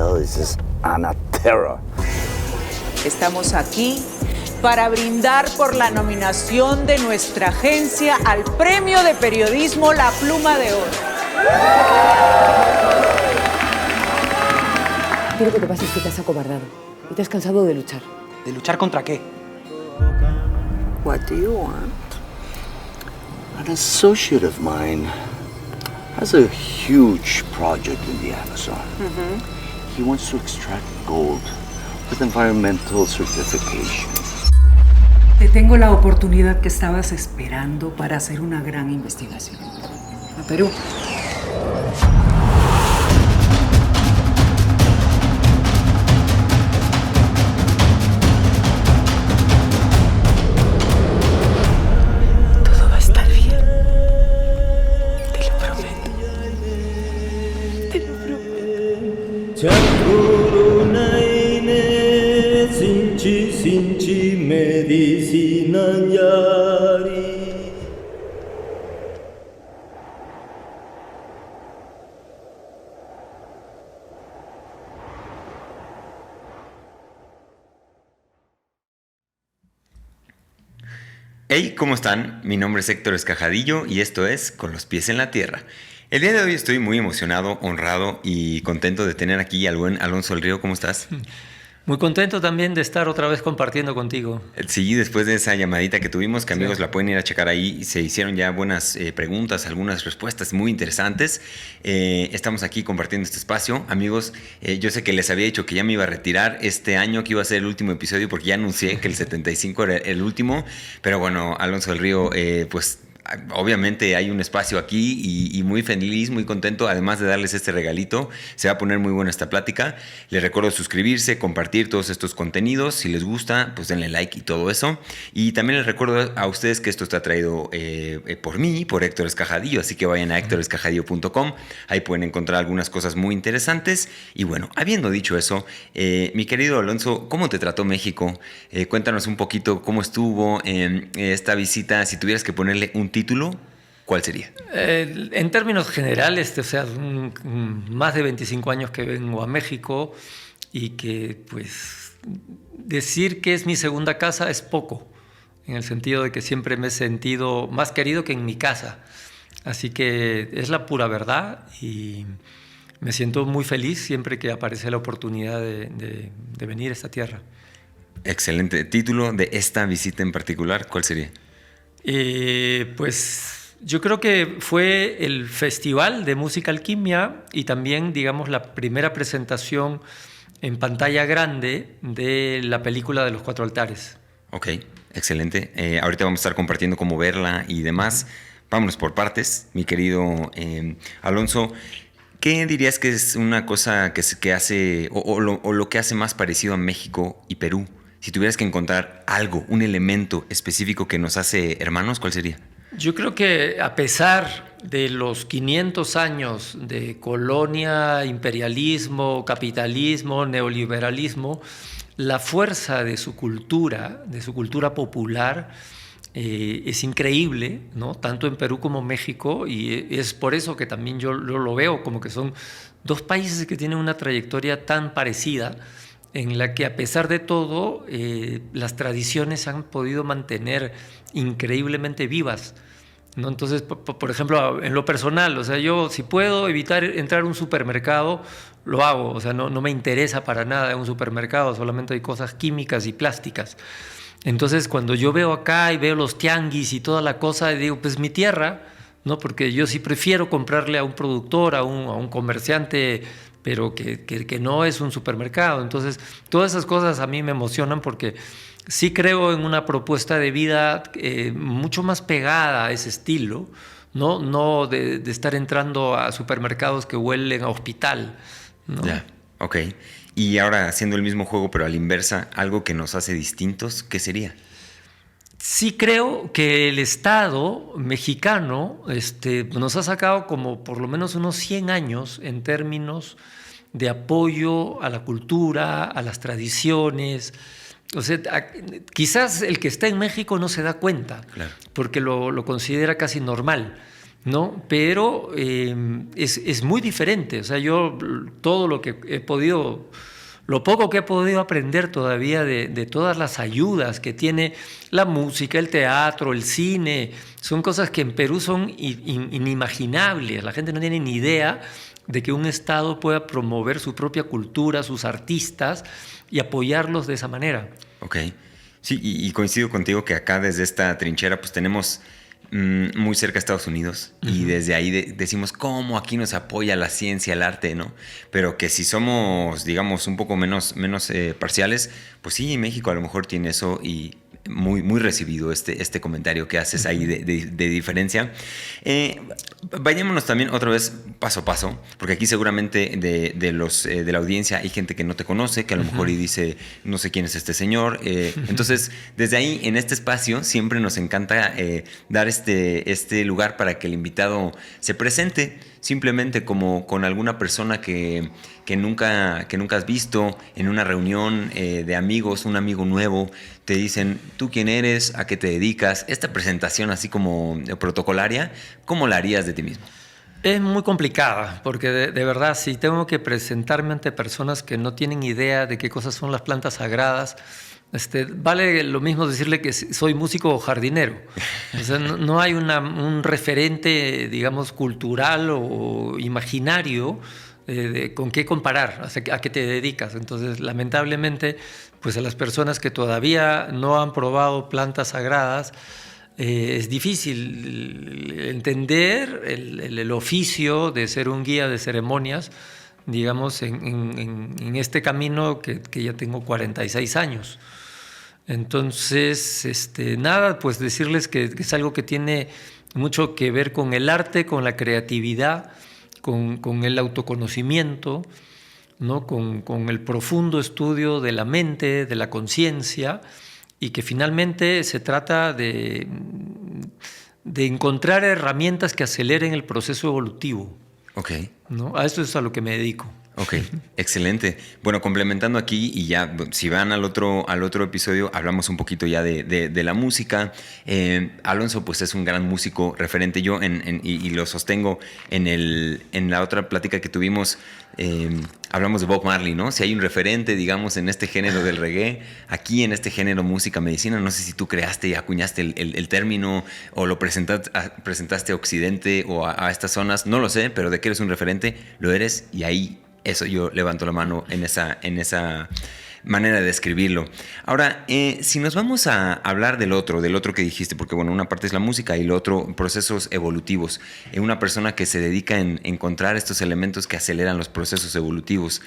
hell is this Anaterra? Estamos aquí para brindar por la nominación de nuestra agencia al Premio de Periodismo La Pluma de Oro. Aquí lo que te pasa es que te has acobardado y te has cansado de luchar. ¿De luchar contra qué? What do you want? An associate of mine has a huge project in the Amazon. He wants to extract gold with environmental certification. Te tengo la oportunidad que estabas esperando para hacer una gran investigación. A Perú. Todo va a estar bien. Te lo prometo. Te lo prometo. Hey, ¿cómo están? Mi nombre es Héctor Escajadillo y esto es Con los pies en la tierra. El día de hoy estoy muy emocionado, honrado y contento de tener aquí al buen Alonso del Río. ¿Cómo estás? Muy contento también de estar otra vez compartiendo contigo. Sí, después de esa llamadita que tuvimos, que amigos la pueden ir a checar ahí, se hicieron ya buenas preguntas, algunas respuestas muy interesantes. Estamos aquí compartiendo este espacio. Amigos, yo sé que les había dicho que ya me iba a retirar este año, que iba a ser el último episodio, porque ya anuncié que el 75 era el último. Pero bueno, Alonso del Río, pues obviamente hay un espacio aquí y muy feliz, muy contento, además de darles este regalito. Se va a poner muy buena esta plática. Les recuerdo suscribirse, compartir todos estos contenidos. Si les gusta, pues denle like y todo eso. Y también les recuerdo a ustedes que esto está traído por mí, por Héctor Escajadillo, así que vayan a hectorescajadillo.com. Ahí pueden encontrar algunas cosas muy interesantes. Y bueno, habiendo dicho eso, mi querido Alonso, ¿cómo te trató México? Cuéntanos un poquito cómo estuvo esta visita. Si tuvieras que ponerle un título, ¿cuál sería? En términos generales, o sea, más de 25 años que vengo a México y que, pues, decir que es mi segunda casa es poco, en el sentido de que siempre me he sentido más querido que en mi casa. Así que es la pura verdad y me siento muy feliz siempre que aparece la oportunidad de venir a esta tierra. Excelente. ¿Título de esta visita en particular, cuál sería? Pues yo creo que fue el Festival de Música Alquimia y también, digamos, la primera presentación en pantalla grande de la película de Los Cuatro Altares. Ok, excelente. Ahorita vamos a estar compartiendo cómo verla y demás. Vámonos por partes, mi querido Alonso. ¿Qué dirías que es una cosa que hace o lo que hace más parecido a México y Perú? Si tuvieras que encontrar algo, un elemento específico que nos hace hermanos, ¿cuál sería? Yo creo que a pesar de los 500 años de colonia, imperialismo, capitalismo, neoliberalismo, la fuerza de su cultura popular, es increíble, ¿no? Tanto en Perú como en México, y es por eso que también yo lo veo como que son dos países que tienen una trayectoria tan parecida, en la que a pesar de todo las tradiciones se han podido mantener increíblemente vivas, ¿no? Entonces, por ejemplo, en lo personal, o sea, yo si puedo evitar entrar a un supermercado, lo hago, o sea, no me interesa para nada un supermercado, solamente hay cosas químicas y plásticas. Entonces, cuando yo veo acá y veo los tianguis y toda la cosa, digo, pues mi tierra, ¿no? Porque yo sí prefiero comprarle a un productor, a un comerciante, pero que no es un supermercado. Entonces, todas esas cosas a mí me emocionan porque sí creo en una propuesta de vida mucho más pegada a ese estilo, no de estar entrando a supermercados que huelen a hospital, ¿no? Ya, ok. Y ahora haciendo el mismo juego, pero a la inversa, algo que nos hace distintos, ¿qué sería? Sí creo que el Estado mexicano nos ha sacado como por lo menos unos 100 años en términos de apoyo a la cultura, a las tradiciones. O sea, quizás el que está en México no se da cuenta, claro, porque lo considera casi normal. ¿no? Pero es muy diferente. O sea, yo todo lo que he podido, lo poco que he podido aprender todavía de todas las ayudas que tiene la música, el teatro, el cine, son cosas que en Perú son inimaginables. La gente no tiene ni idea de que un Estado pueda promover su propia cultura, sus artistas y apoyarlos de esa manera. Ok. Sí, y coincido contigo que acá desde esta trinchera pues tenemos muy cerca a Estados Unidos y desde ahí decimos cómo aquí nos apoya la ciencia, el arte, ¿no? Pero que si somos, digamos, un poco menos parciales, pues sí, México a lo mejor tiene eso y muy recibido este comentario que haces ahí de diferencia. Vayámonos también otra vez paso a paso, porque aquí seguramente de la audiencia hay gente que no te conoce, que a lo mejor y dice, no sé quién es este señor. Entonces, desde ahí, en este espacio, siempre nos encanta dar este lugar para que el invitado se presente, simplemente como con alguna persona que nunca has visto en una reunión de amigos, un amigo nuevo, te dicen, ¿tú quién eres? ¿A qué te dedicas? Esta presentación así como protocolaria, ¿cómo la harías de ti mismo? Es muy complicada, porque de verdad, si tengo que presentarme ante personas que no tienen idea de qué cosas son las plantas sagradas, vale lo mismo decirle que soy músico o jardinero. O sea, no hay un referente, digamos, cultural o imaginario con qué comparar, a qué te dedicas. Entonces, lamentablemente, pues a las personas que todavía no han probado plantas sagradas, es difícil entender el oficio de ser un guía de ceremonias, digamos, en este camino que ya tengo 46 años. Entonces, nada, pues decirles que es algo que tiene mucho que ver con el arte, con la creatividad, con el autoconocimiento, ¿no? Con el profundo estudio de la mente, de la conciencia, y que finalmente se trata de encontrar herramientas que aceleren el proceso evolutivo. Ok. ¿No? A eso es a lo que me dedico. Ok, excelente. Bueno, complementando aquí y ya, si van al otro episodio, hablamos un poquito ya de la música. Alonso, pues es un gran músico referente. Yo, y lo sostengo en la otra plática que tuvimos, hablamos de Bob Marley, ¿no? Si hay un referente, digamos, en este género del reggae, aquí en este género música medicina, no sé si tú creaste y acuñaste el término o lo presentaste a Occidente o a estas zonas, no lo sé, pero de que eres un referente, lo eres y ahí... Eso yo levanto la mano en esa manera de describirlo. Ahora, si nos vamos a hablar del otro que dijiste, porque bueno, una parte es la música y lo otro, procesos evolutivos. Una persona que se dedica en encontrar estos elementos que aceleran los procesos evolutivos.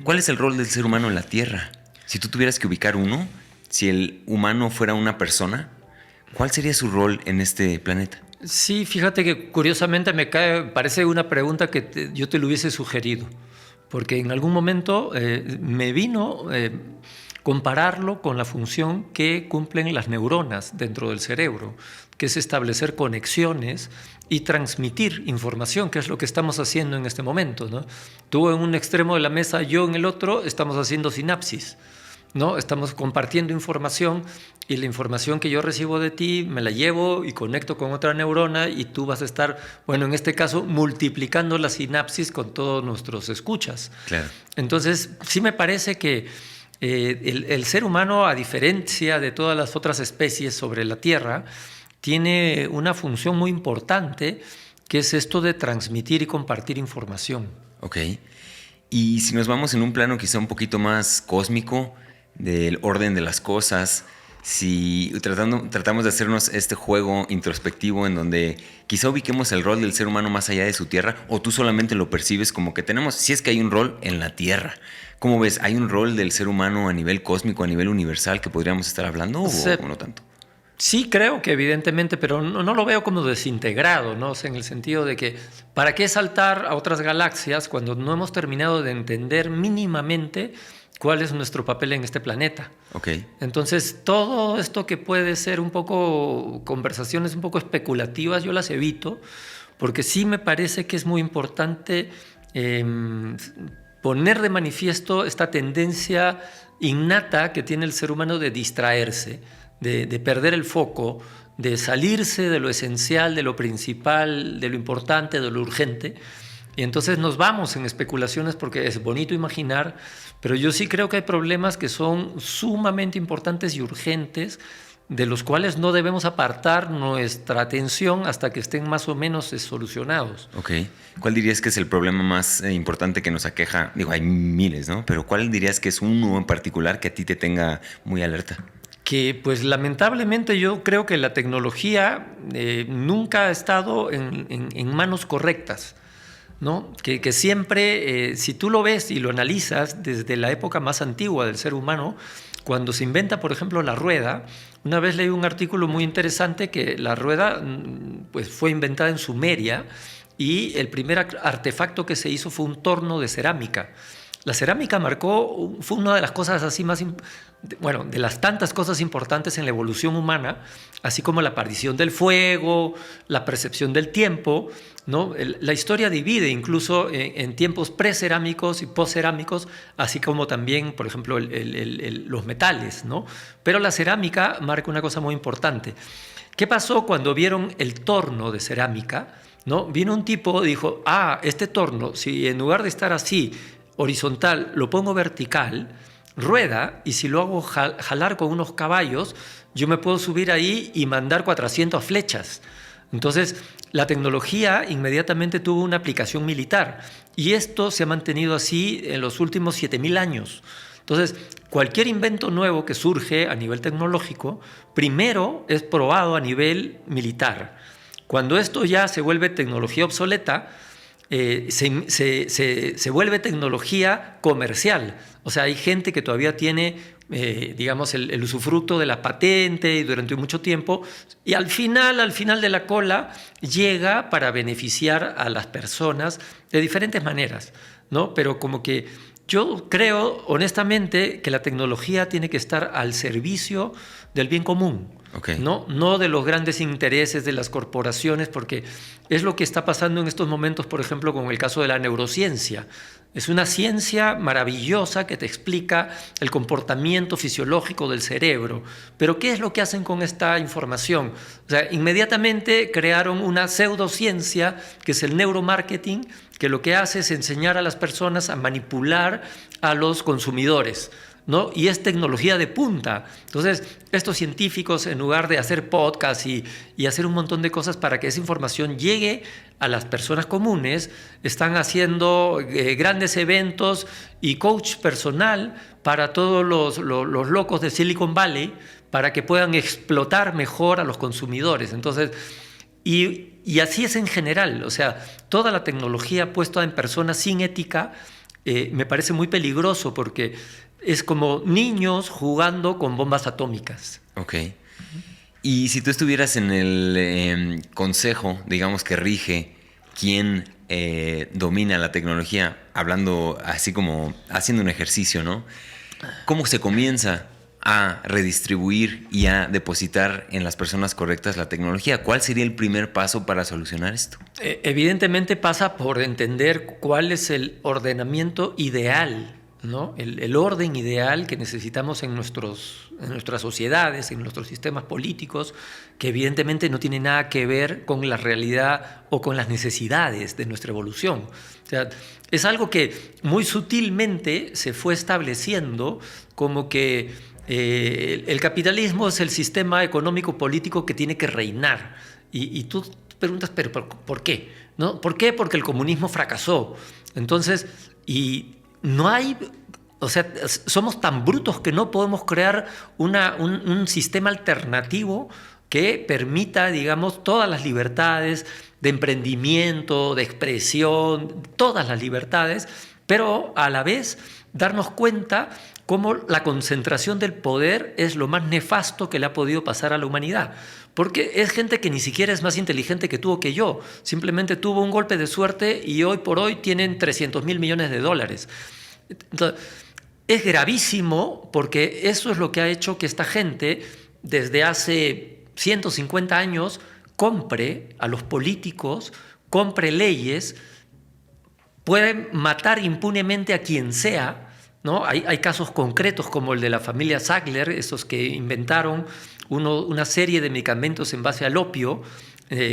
¿Cuál es el rol del ser humano en la Tierra? Si tú tuvieras que ubicar uno, si el humano fuera una persona, ¿cuál sería su rol en este planeta? Sí, fíjate que curiosamente parece una pregunta que yo te lo hubiese sugerido, porque en algún momento me vino compararlo con la función que cumplen las neuronas dentro del cerebro, que es establecer conexiones y transmitir información, que es lo que estamos haciendo en este momento, ¿no? Tú en un extremo de la mesa, yo en el otro, estamos haciendo sinapsis, ¿no? Estamos compartiendo información y la información que yo recibo de ti me la llevo y conecto con otra neurona y tú vas a estar, bueno, en este caso, multiplicando la sinapsis con todos nuestros escuchas. Claro. Entonces, sí me parece que el ser humano, a diferencia de todas las otras especies sobre la Tierra, tiene una función muy importante, que es esto de transmitir y compartir información. Ok. Y si nos vamos en un plano quizá un poquito más cósmico, del orden de las cosas, si tratamos de hacernos este juego introspectivo en donde quizá ubiquemos el rol del ser humano más allá de su tierra, o tú solamente lo percibes como que tenemos, si es que hay un rol en la Tierra. ¿Cómo ves? ¿Hay un rol del ser humano a nivel cósmico, a nivel universal que podríamos estar hablando o no tanto? Sí, creo que evidentemente, pero no lo veo como desintegrado, ¿no? O sea, en el sentido de que ¿para qué saltar a otras galaxias cuando no hemos terminado de entender mínimamente cuál es nuestro papel en este planeta? Okay. Entonces, todo esto que puede ser un poco conversaciones un poco especulativas, yo las evito, porque sí me parece que es muy importante poner de manifiesto esta tendencia innata que tiene el ser humano de distraerse, de perder el foco, de salirse de lo esencial, de lo principal, de lo importante, de lo urgente. Y entonces nos vamos en especulaciones porque es bonito imaginar, pero yo sí creo que hay problemas que son sumamente importantes y urgentes, de los cuales no debemos apartar nuestra atención hasta que estén más o menos solucionados. Ok. ¿Cuál dirías que es el problema más importante que nos aqueja? Digo, hay miles, ¿no? Pero ¿cuál dirías que es uno en particular que a ti te tenga muy alerta? Que pues lamentablemente yo creo que la tecnología nunca ha estado en manos correctas, ¿no? Que siempre, si tú lo ves y lo analizas desde la época más antigua del ser humano, cuando se inventa, por ejemplo, la rueda, una vez leí un artículo muy interesante que la rueda pues, fue inventada en Sumeria y el primer artefacto que se hizo fue un torno de cerámica. La cerámica fue una de las cosas así más, bueno, de las tantas cosas importantes en la evolución humana, así como la aparición del fuego, la percepción del tiempo, ¿no? La historia divide incluso en tiempos precerámicos y postcerámicos, así como también, por ejemplo, los metales, ¿no? Pero la cerámica marca una cosa muy importante. ¿Qué pasó cuando vieron el torno de cerámica? ¿No? Vino un tipo y dijo, este torno, si en lugar de estar así, horizontal, lo pongo vertical, rueda, y si lo hago jalar con unos caballos, yo me puedo subir ahí y mandar 400 flechas. Entonces, la tecnología inmediatamente tuvo una aplicación militar, y esto se ha mantenido así en los últimos 7.000 años. Entonces, cualquier invento nuevo que surge a nivel tecnológico, primero es probado a nivel militar. Cuando esto ya se vuelve tecnología obsoleta, se vuelve tecnología comercial. O sea, hay gente que todavía tiene, digamos, el usufructo de la patente y durante mucho tiempo, y al final de la cola llega para beneficiar a las personas de diferentes maneras, ¿no? Pero como que yo creo, honestamente, que la tecnología tiene que estar al servicio del bien común. Okay. No de los grandes intereses de las corporaciones, porque es lo que está pasando en estos momentos, por ejemplo, con el caso de la neurociencia. Es una ciencia maravillosa que te explica el comportamiento fisiológico del cerebro. Pero ¿qué es lo que hacen con esta información? O sea, inmediatamente crearon una pseudociencia, que es el neuromarketing, que lo que hace es enseñar a las personas a manipular a los consumidores, ¿no? Y es tecnología de punta. Entonces, estos científicos, en lugar de hacer podcasts y hacer un montón de cosas para que esa información llegue a las personas comunes, están haciendo grandes eventos y coach personal para todos los locos de Silicon Valley, para que puedan explotar mejor a los consumidores. Entonces, y así es en general. O sea, toda la tecnología puesta en personas sin ética me parece muy peligroso, porque es como niños jugando con bombas atómicas. Ok. Y si tú estuvieras en el consejo, digamos, que rige quién domina la tecnología, hablando así como haciendo un ejercicio, ¿no? ¿Cómo se comienza a redistribuir y a depositar en las personas correctas la tecnología? ¿Cuál sería el primer paso para solucionar esto? Evidentemente pasa por entender cuál es el ordenamiento ideal, ¿no? El orden ideal que necesitamos en nuestras sociedades, en nuestros sistemas políticos, que evidentemente no tiene nada que ver con la realidad o con las necesidades de nuestra evolución. O sea, es algo que muy sutilmente se fue estableciendo, como que el capitalismo es el sistema económico político que tiene que reinar. Y tú te preguntas, ¿pero por qué? ¿No? ¿Por qué? Porque el comunismo fracasó. Entonces, no hay, o sea, somos tan brutos que no podemos crear un sistema alternativo que permita, digamos, todas las libertades de emprendimiento, de expresión, todas las libertades, pero a la vez darnos cuenta cómo la concentración del poder es lo más nefasto que le ha podido pasar a la humanidad. Porque es gente que ni siquiera es más inteligente que tú o que yo. Simplemente tuvo un golpe de suerte y hoy por hoy tienen 300.000 millones de dólares. Entonces, es gravísimo, porque eso es lo que ha hecho que esta gente, desde hace 150 años, compre a los políticos, compre leyes, pueden matar impunemente a quien sea, ¿no? Hay casos concretos como el de la familia Sackler, esos que inventaron una serie de medicamentos en base al opio,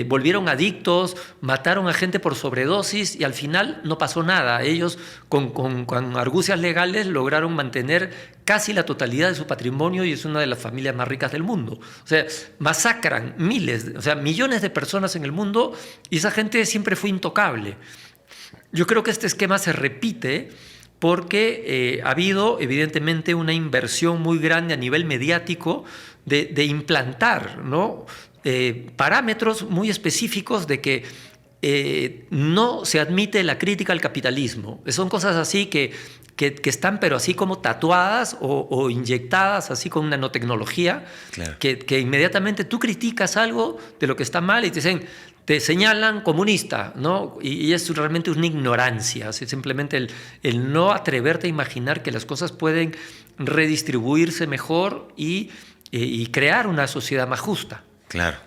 volvieron adictos, mataron a gente por sobredosis y al final no pasó nada. Ellos con argucias legales lograron mantener casi la totalidad de su patrimonio y es una de las familias más ricas del mundo. O sea, masacran millones de personas en el mundo y esa gente siempre fue intocable. Yo creo que este esquema se repite porque ha habido evidentemente una inversión muy grande a nivel mediático de implantar, ¿no?, parámetros muy específicos de que no se admite la crítica al capitalismo. Son cosas así que están pero así como tatuadas o inyectadas así con nanotecnología, claro, que inmediatamente tú criticas algo de lo que está mal y te señalan comunista, ¿no? Y es realmente una ignorancia, así, simplemente el no atreverte a imaginar que las cosas pueden redistribuirse mejor y crear una sociedad más justa. Claro.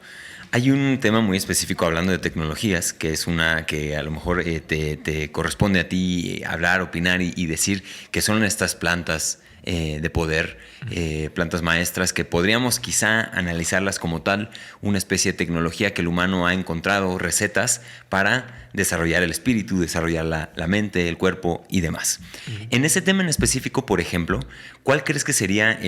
Hay un tema muy específico hablando de tecnologías, que es una que a lo mejor te corresponde a ti hablar, opinar y decir que son estas plantas de poder, plantas maestras, que podríamos quizá analizarlas como tal, una especie de tecnología que el humano ha encontrado, recetas para desarrollar el espíritu, desarrollar la mente, el cuerpo y demás. En ese tema en específico, por ejemplo, ¿cuál crees que sería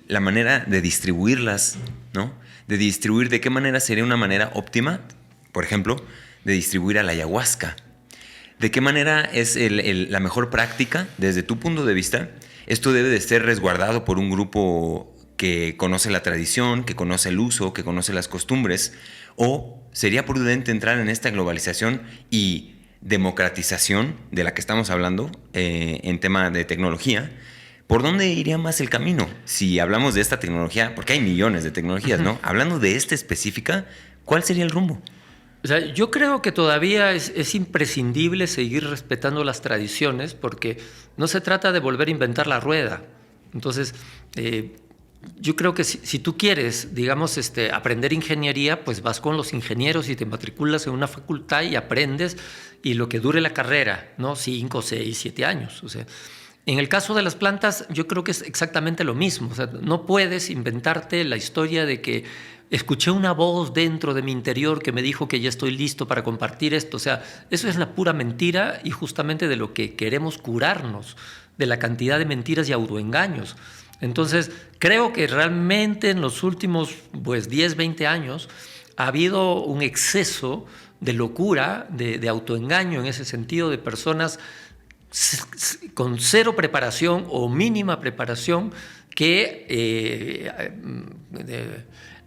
la manera de distribuirlas, ¿no? ¿De qué manera sería una manera óptima, por ejemplo, de distribuir a la ayahuasca? ¿De qué manera es la mejor práctica desde tu punto de vista? Esto debe de ser resguardado por un grupo que conoce la tradición, que conoce el uso, que conoce las costumbres, o sería prudente entrar en esta globalización y democratización de la que estamos hablando en tema de tecnología. ¿Por dónde iría más el camino? Si hablamos de esta tecnología, porque hay millones de tecnologías, ¿no? Hablando de esta específica, ¿cuál sería el rumbo? O sea, yo creo que todavía es imprescindible seguir respetando las tradiciones porque no se trata de volver a inventar la rueda. Entonces, yo creo que si tú quieres, digamos, aprender ingeniería, pues vas con los ingenieros y te matriculas en una facultad y aprendes y lo que dure la carrera, ¿no? 5, 6, 7 años. O sea, en el caso de las plantas, yo creo que es exactamente lo mismo. O sea, no puedes inventarte la historia de que escuché una voz dentro de mi interior que me dijo que ya estoy listo para compartir esto. O sea, eso es la pura mentira y justamente de lo que queremos curarnos, de la cantidad de mentiras y autoengaños. Entonces, creo que realmente en los últimos 10, 20 años ha habido un exceso de locura, de autoengaño en ese sentido, de personas con cero preparación o mínima preparación que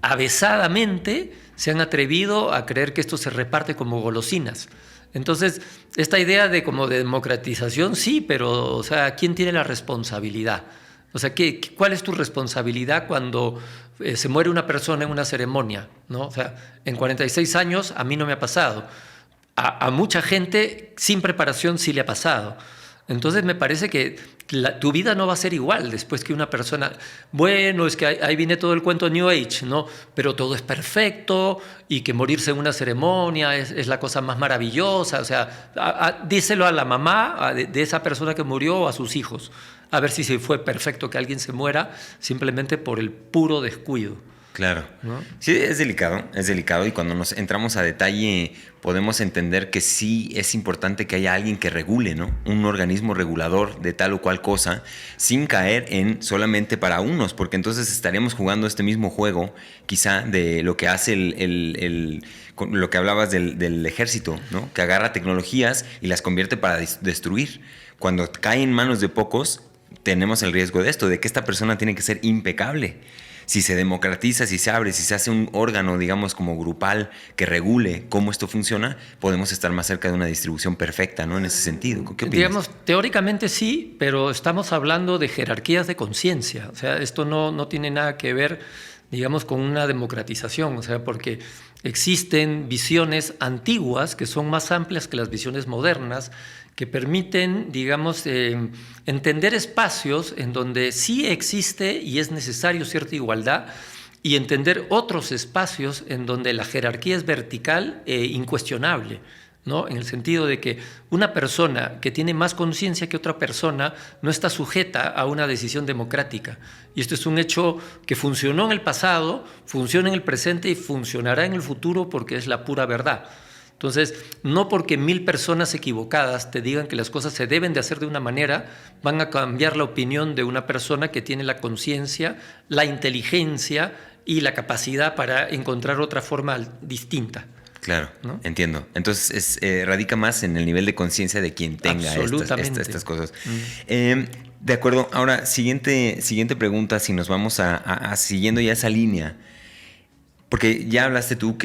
avesadamente se han atrevido a creer que esto se reparte como golosinas. Entonces, esta idea de democratización, sí, pero, o sea, ¿quién tiene la responsabilidad? O sea, ¿cuál es tu responsabilidad cuando se muere una persona en una ceremonia, ¿no? O sea, en 46 años a mí no me ha pasado. A mucha gente sin preparación sí le ha pasado. Entonces me parece que tu vida no va a ser igual después que una persona... Bueno, es que ahí viene todo el cuento New Age, ¿no? Pero todo es perfecto y que morirse en una ceremonia es la cosa más maravillosa. O sea, díselo a la mamá de esa persona que murió o a sus hijos. A ver si fue perfecto que alguien se muera simplemente por el puro descuido. Claro. ¿No? Sí, es delicado y cuando nos entramos a detalle podemos entender que sí es importante que haya alguien que regule, ¿no? Un organismo regulador de tal o cual cosa sin caer en solamente para unos, porque entonces estaríamos jugando este mismo juego quizá de lo que hace lo que hablabas del ejército, ¿no? Que agarra tecnologías y las convierte para destruir. Cuando cae en manos de pocos tenemos el riesgo de esto, de que esta persona tiene que ser impecable. Si se democratiza, si se abre, si se hace un órgano, digamos, como grupal que regule cómo esto funciona, podemos estar más cerca de una distribución perfecta, ¿no? En ese sentido. ¿Qué opinas? Digamos, teóricamente sí, pero estamos hablando de jerarquías de conciencia. O sea, esto no tiene nada que ver, digamos, con una democratización. O sea, porque existen visiones antiguas que son más amplias que las visiones modernas, que permiten, digamos, entender espacios en donde sí existe y es necesario cierta igualdad y entender otros espacios en donde la jerarquía es vertical e incuestionable. ¿no? En el sentido de que una persona que tiene más conciencia que otra persona no está sujeta a una decisión democrática. Y esto es un hecho que funcionó en el pasado, funciona en el presente y funcionará en el futuro porque es la pura verdad. Entonces, no porque 1000 personas equivocadas te digan que las cosas se deben de hacer de una manera, van a cambiar la opinión de una persona que tiene la conciencia, la inteligencia y la capacidad para encontrar otra forma distinta. Claro, ¿no? Entiendo. Entonces radica más en el nivel de conciencia de quien tenga estas cosas. De acuerdo. Ahora, siguiente pregunta, si nos vamos a siguiendo ya esa línea. Porque ya hablaste tú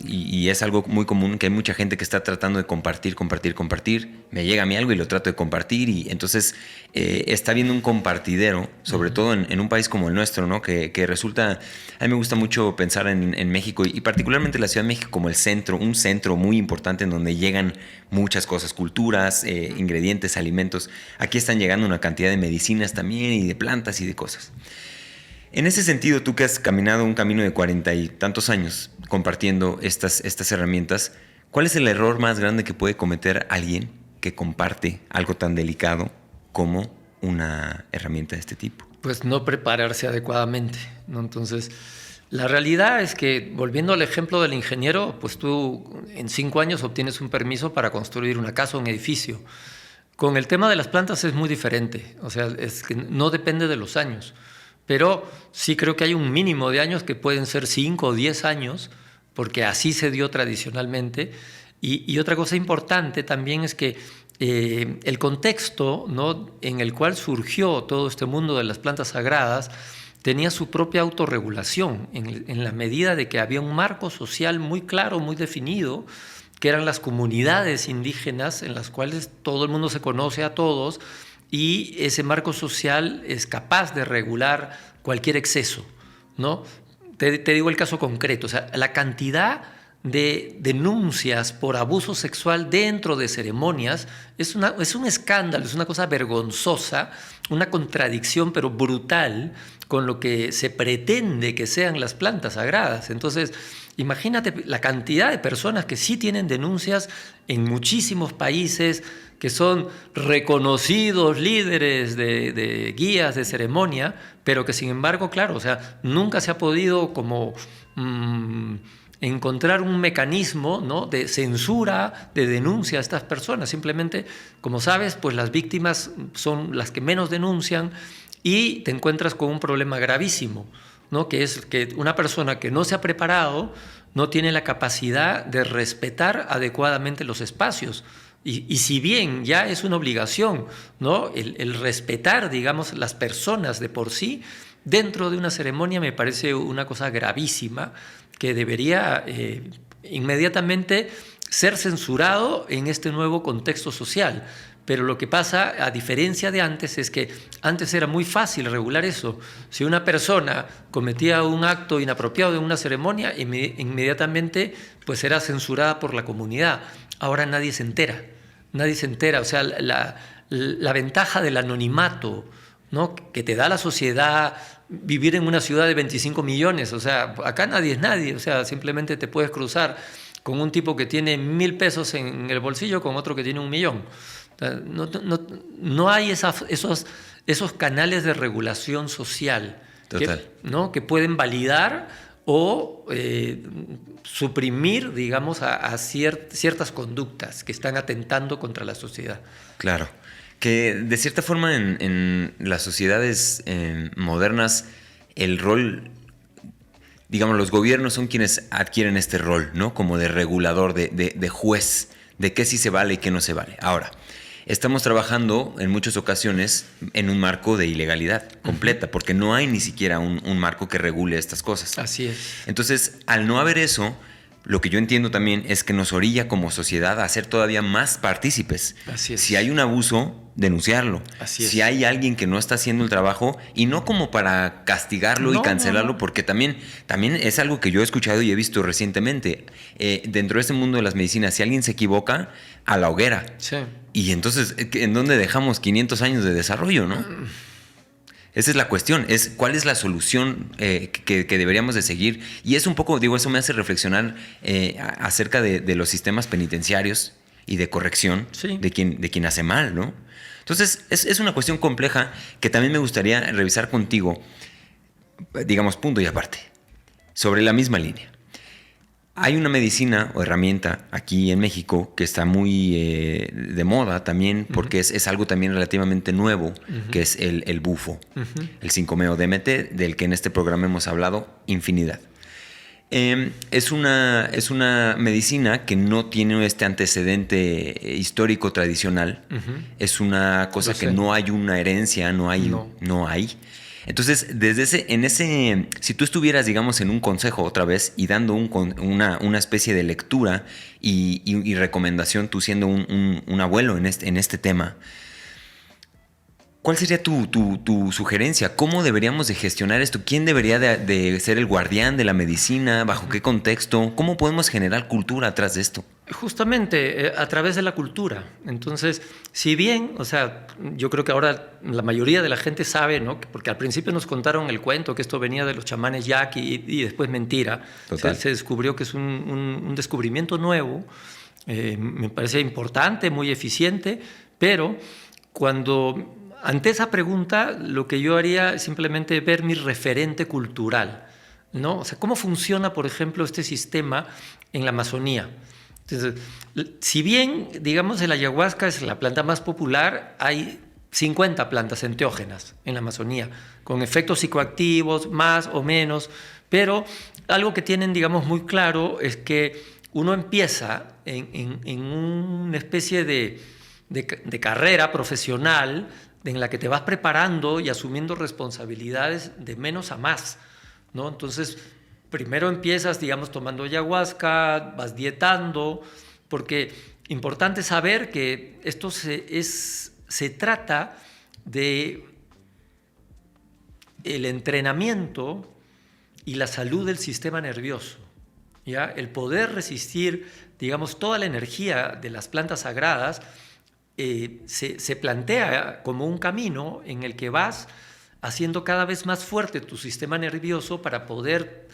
y es algo muy común, que hay mucha gente que está tratando de compartir. Me llega a mí algo y lo trato de compartir y entonces está viendo un compartidero, sobre todo en un país como el nuestro, ¿no? Que resulta, a mí me gusta mucho pensar en México y particularmente la Ciudad de México como un centro muy importante en donde llegan muchas cosas, culturas, ingredientes, alimentos. Aquí están llegando una cantidad de medicinas también y de plantas y de cosas. En ese sentido, tú que has caminado un camino de 40 y tantos años compartiendo estas herramientas, ¿cuál es el error más grande que puede cometer alguien que comparte algo tan delicado como una herramienta de este tipo? Pues no prepararse adecuadamente, ¿no? Entonces, la realidad es que, volviendo al ejemplo del ingeniero, pues tú en 5 años obtienes un permiso para construir una casa o un edificio. Con el tema de las plantas es muy diferente, o sea, es que no depende de los años. Pero sí creo que hay un mínimo de años que pueden ser 5 o 10 años, porque así se dio tradicionalmente. Y otra cosa importante también es que el contexto, ¿no?, en el cual surgió todo este mundo de las plantas sagradas tenía su propia autorregulación, en la medida de que había un marco social muy claro, muy definido, que eran las comunidades indígenas en las cuales todo el mundo se conoce a todos, y ese marco social es capaz de regular cualquier exceso, ¿no? Te digo el caso concreto, o sea, la cantidad de denuncias por abuso sexual dentro de ceremonias es un escándalo, es una cosa vergonzosa, una contradicción pero brutal con lo que se pretende que sean las plantas sagradas. Entonces, imagínate la cantidad de personas que sí tienen denuncias en muchísimos países, que son reconocidos líderes de guías de ceremonia, pero que sin embargo, claro, o sea, nunca se ha podido como encontrar un mecanismo, ¿no?, de censura, de denuncia a estas personas. Simplemente, como sabes, pues las víctimas son las que menos denuncian y te encuentras con un problema gravísimo, ¿no?, que es que una persona que no se ha preparado no tiene la capacidad de respetar adecuadamente los espacios. Y si bien ya es una obligación, ¿no?, el respetar, digamos, las personas de por sí, dentro de una ceremonia me parece una cosa gravísima que debería inmediatamente ser censurado en este nuevo contexto social. Pero lo que pasa, a diferencia de antes, es que antes era muy fácil regular eso. Si una persona cometía un acto inapropiado en una ceremonia, inmediatamente pues era censurada por la comunidad. Ahora nadie se entera. Nadie se entera. O sea, la ventaja del anonimato, ¿no?, que te da la sociedad, vivir en una ciudad de 25 millones. O sea, acá nadie es nadie. O sea, simplemente te puedes cruzar con un tipo que tiene 1,000 pesos en el bolsillo con otro que tiene 1,000,000. No hay esos canales de regulación social que pueden validar o suprimir, digamos, a ciertas conductas que están atentando contra la sociedad. Claro, que de cierta forma en las sociedades modernas el rol, digamos, los gobiernos son quienes adquieren este rol, ¿no?, como de regulador, de juez, de qué sí se vale y qué no se vale. Ahora, estamos trabajando en muchas ocasiones en un marco de ilegalidad completa, porque no hay ni siquiera un marco que regule estas cosas. Así es. Entonces, al no haber eso, lo que yo entiendo también es que nos orilla como sociedad a ser todavía más partícipes. Así es. Si hay un abuso, denunciarlo. Así es. Si hay alguien que no está haciendo el trabajo, y no como para castigarlo y cancelarlo, porque también es algo que yo he escuchado y he visto recientemente. Dentro de este mundo de las medicinas, si alguien se equivoca, a la hoguera. Sí. Y entonces, ¿en dónde dejamos 500 años de desarrollo, no? Esa es la cuestión, es cuál es la solución que deberíamos de seguir. Y es un poco, digo, eso me hace reflexionar acerca de los sistemas penitenciarios y de corrección de quien hace mal, ¿no? Entonces, es una cuestión compleja que también me gustaría revisar contigo, digamos, punto y aparte, sobre la misma línea. Hay una medicina o herramienta aquí en México que está muy de moda también, porque es algo también relativamente nuevo, que es el bufo, el 5-meo-DMT, del que en este programa hemos hablado infinidad. Es una medicina que no tiene este antecedente histórico tradicional. Es una cosa que no hay una herencia, no hay. Entonces, si tú estuvieras, digamos, en un consejo otra vez y dando una especie de lectura y recomendación, tú siendo un abuelo en este tema, ¿cuál sería tu sugerencia? ¿Cómo deberíamos de gestionar esto? ¿Quién debería de ser el guardián de la medicina? ¿Bajo qué contexto? ¿Cómo podemos generar cultura atrás de esto? Justamente a través de la cultura. Entonces, si bien, o sea, yo creo que ahora la mayoría de la gente sabe, ¿no? Porque al principio nos contaron el cuento que esto venía de los chamanes yaqui y después mentira. Se descubrió que es un descubrimiento nuevo. Me parece importante, muy eficiente, pero ante esa pregunta, lo que yo haría es simplemente ver mi referente cultural, ¿no? O sea, ¿cómo funciona, por ejemplo, este sistema en la Amazonía? Entonces, si bien, digamos, el ayahuasca es la planta más popular, hay 50 plantas enteógenas en la Amazonía, con efectos psicoactivos, más o menos, pero algo que tienen, digamos, muy claro es que uno empieza en una especie de carrera profesional en la que te vas preparando y asumiendo responsabilidades de menos a más, ¿no? Entonces, primero empiezas, digamos, tomando ayahuasca, vas dietando, porque importante saber que esto se trata de el entrenamiento y la salud del sistema nervioso, ¿ya? El poder resistir, digamos, toda la energía de las plantas sagradas se plantea como un camino en el que vas haciendo cada vez más fuerte tu sistema nervioso para poder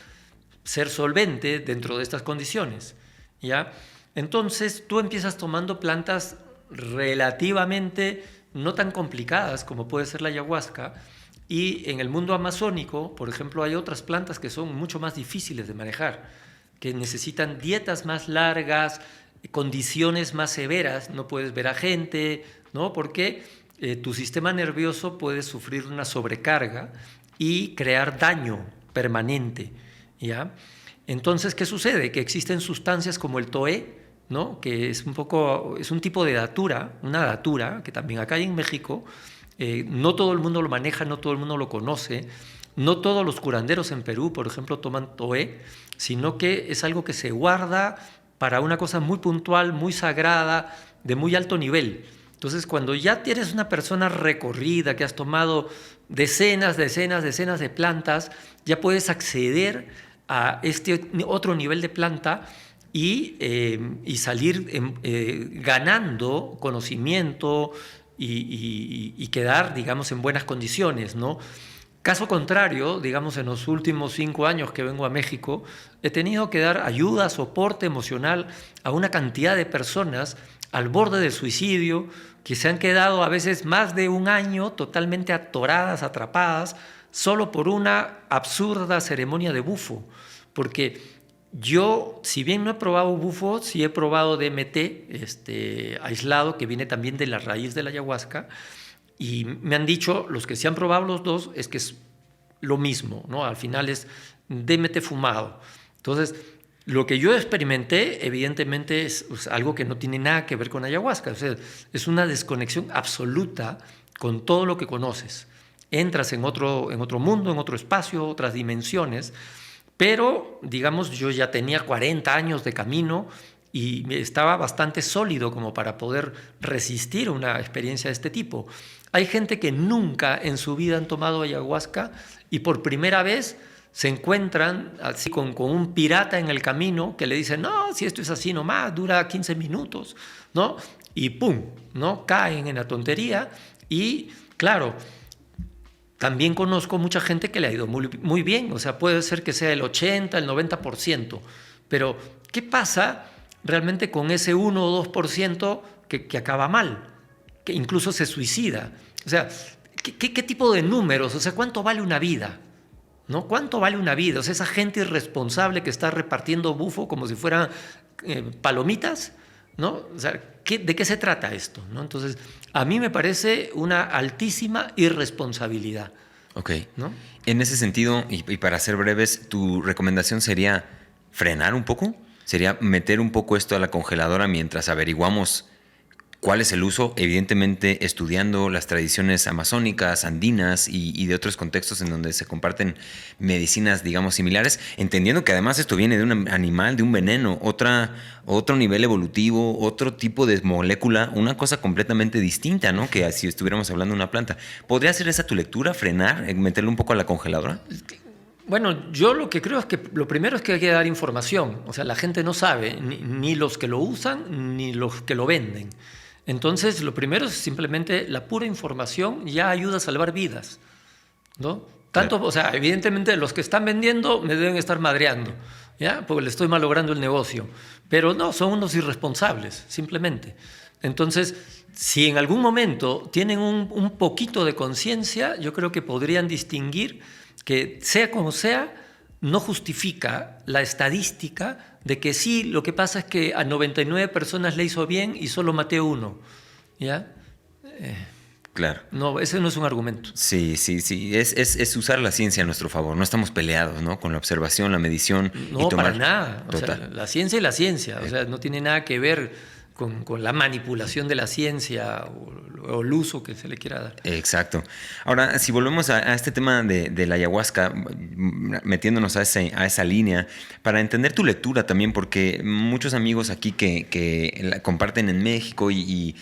ser solvente dentro de estas condiciones, ¿ya? Entonces tú empiezas tomando plantas relativamente no tan complicadas como puede ser la ayahuasca, y en el mundo amazónico, por ejemplo, hay otras plantas que son mucho más difíciles de manejar, que necesitan dietas más largas, condiciones más severas, no puedes ver a gente, ¿no? Porque tu sistema nervioso puede sufrir una sobrecarga y crear daño permanente, ¿ya? Entonces, ¿qué sucede? Que existen sustancias como el toé, ¿no? Que es un tipo de datura, una datura, que también acá en México, no todo el mundo lo maneja, no todo el mundo lo conoce, no todos los curanderos en Perú, por ejemplo, toman toé, sino que es algo que se guarda para una cosa muy puntual, muy sagrada, de muy alto nivel. Entonces, cuando ya tienes una persona recorrida, que has tomado decenas de plantas, ya puedes acceder a este otro nivel de planta y salir ganando conocimiento y quedar, digamos, en buenas condiciones, ¿no? Caso contrario, digamos, en los últimos 5 años que vengo a México, he tenido que dar ayuda, soporte emocional a una cantidad de personas al borde del suicidio, que se han quedado a veces más de un año totalmente atoradas, atrapadas, solo por una absurda ceremonia de bufo. Porque yo, si bien no he probado bufo, sí he probado DMT aislado, que viene también de la raíz de la ayahuasca, y me han dicho, los que se han probado los dos, es que es lo mismo, ¿no? Al final es DMT fumado. Entonces, lo que yo experimenté, evidentemente, es algo que no tiene nada que ver con ayahuasca. O sea, es una desconexión absoluta con todo lo que conoces. Entras en otro mundo, en otro espacio, otras dimensiones, pero, digamos, yo ya tenía 40 años de camino y estaba bastante sólido como para poder resistir una experiencia de este tipo. Hay gente que nunca en su vida han tomado ayahuasca y por primera vez se encuentran así con un pirata en el camino que le dice, no, si esto es así nomás, dura 15 minutos, ¿no? Y ¡pum!, ¿no? Caen en la tontería y, claro, también conozco mucha gente que le ha ido muy, muy bien. O sea, puede ser que sea el 80, el 90%. Pero, ¿qué pasa realmente con ese 1 o 2% que acaba mal? Que incluso se suicida. O sea, ¿qué tipo de números? O sea, ¿cuánto vale una vida? ¿No? ¿Cuánto vale una vida? O sea, esa gente irresponsable que está repartiendo bufo como si fueran palomitas, ¿no? O sea, ¿de qué se trata esto? ¿No? Entonces, a mí me parece una altísima irresponsabilidad. Ok. ¿No? En ese sentido, y para ser breves, ¿tu recomendación sería frenar un poco? ¿Sería meter un poco esto a la congeladora mientras averiguamos cuál es el uso? Evidentemente estudiando las tradiciones amazónicas, andinas y de otros contextos en donde se comparten medicinas, digamos, similares, entendiendo que además esto viene de un animal, de un veneno, otro nivel evolutivo, otro tipo de molécula, una cosa completamente distinta, ¿no? Que si estuviéramos hablando de una planta. ¿Podría ser esa tu lectura, frenar, meterlo un poco a la congeladora? Bueno, yo lo que creo es que lo primero es que hay que dar información. O sea, la gente no sabe, ni los que lo usan, ni los que lo venden. Entonces, lo primero es simplemente la pura información ya ayuda a salvar vidas, ¿no? Tanto, o sea, evidentemente los que están vendiendo me deben estar madreando, ¿ya? Porque le estoy malogrando el negocio. Pero no, son unos irresponsables, simplemente. Entonces, si en algún momento tienen un poquito de conciencia, yo creo que podrían distinguir que, sea como sea, no justifica la estadística de que sí, lo que pasa es que a 99 personas le hizo bien y solo maté a uno, ¿ya? Claro. No, ese no es un argumento. Sí. Es usar la ciencia a nuestro favor. No estamos peleados, ¿no? Con la observación, la medición. No, y tomar... para nada. O Total. sea, la ciencia es la ciencia. O sea, no tiene nada que ver con la manipulación de la ciencia o el uso que se le quiera dar. Exacto. Ahora, si volvemos a este tema de la ayahuasca, metiéndonos a esa línea, para entender tu lectura también, porque muchos amigos aquí que la comparten en México y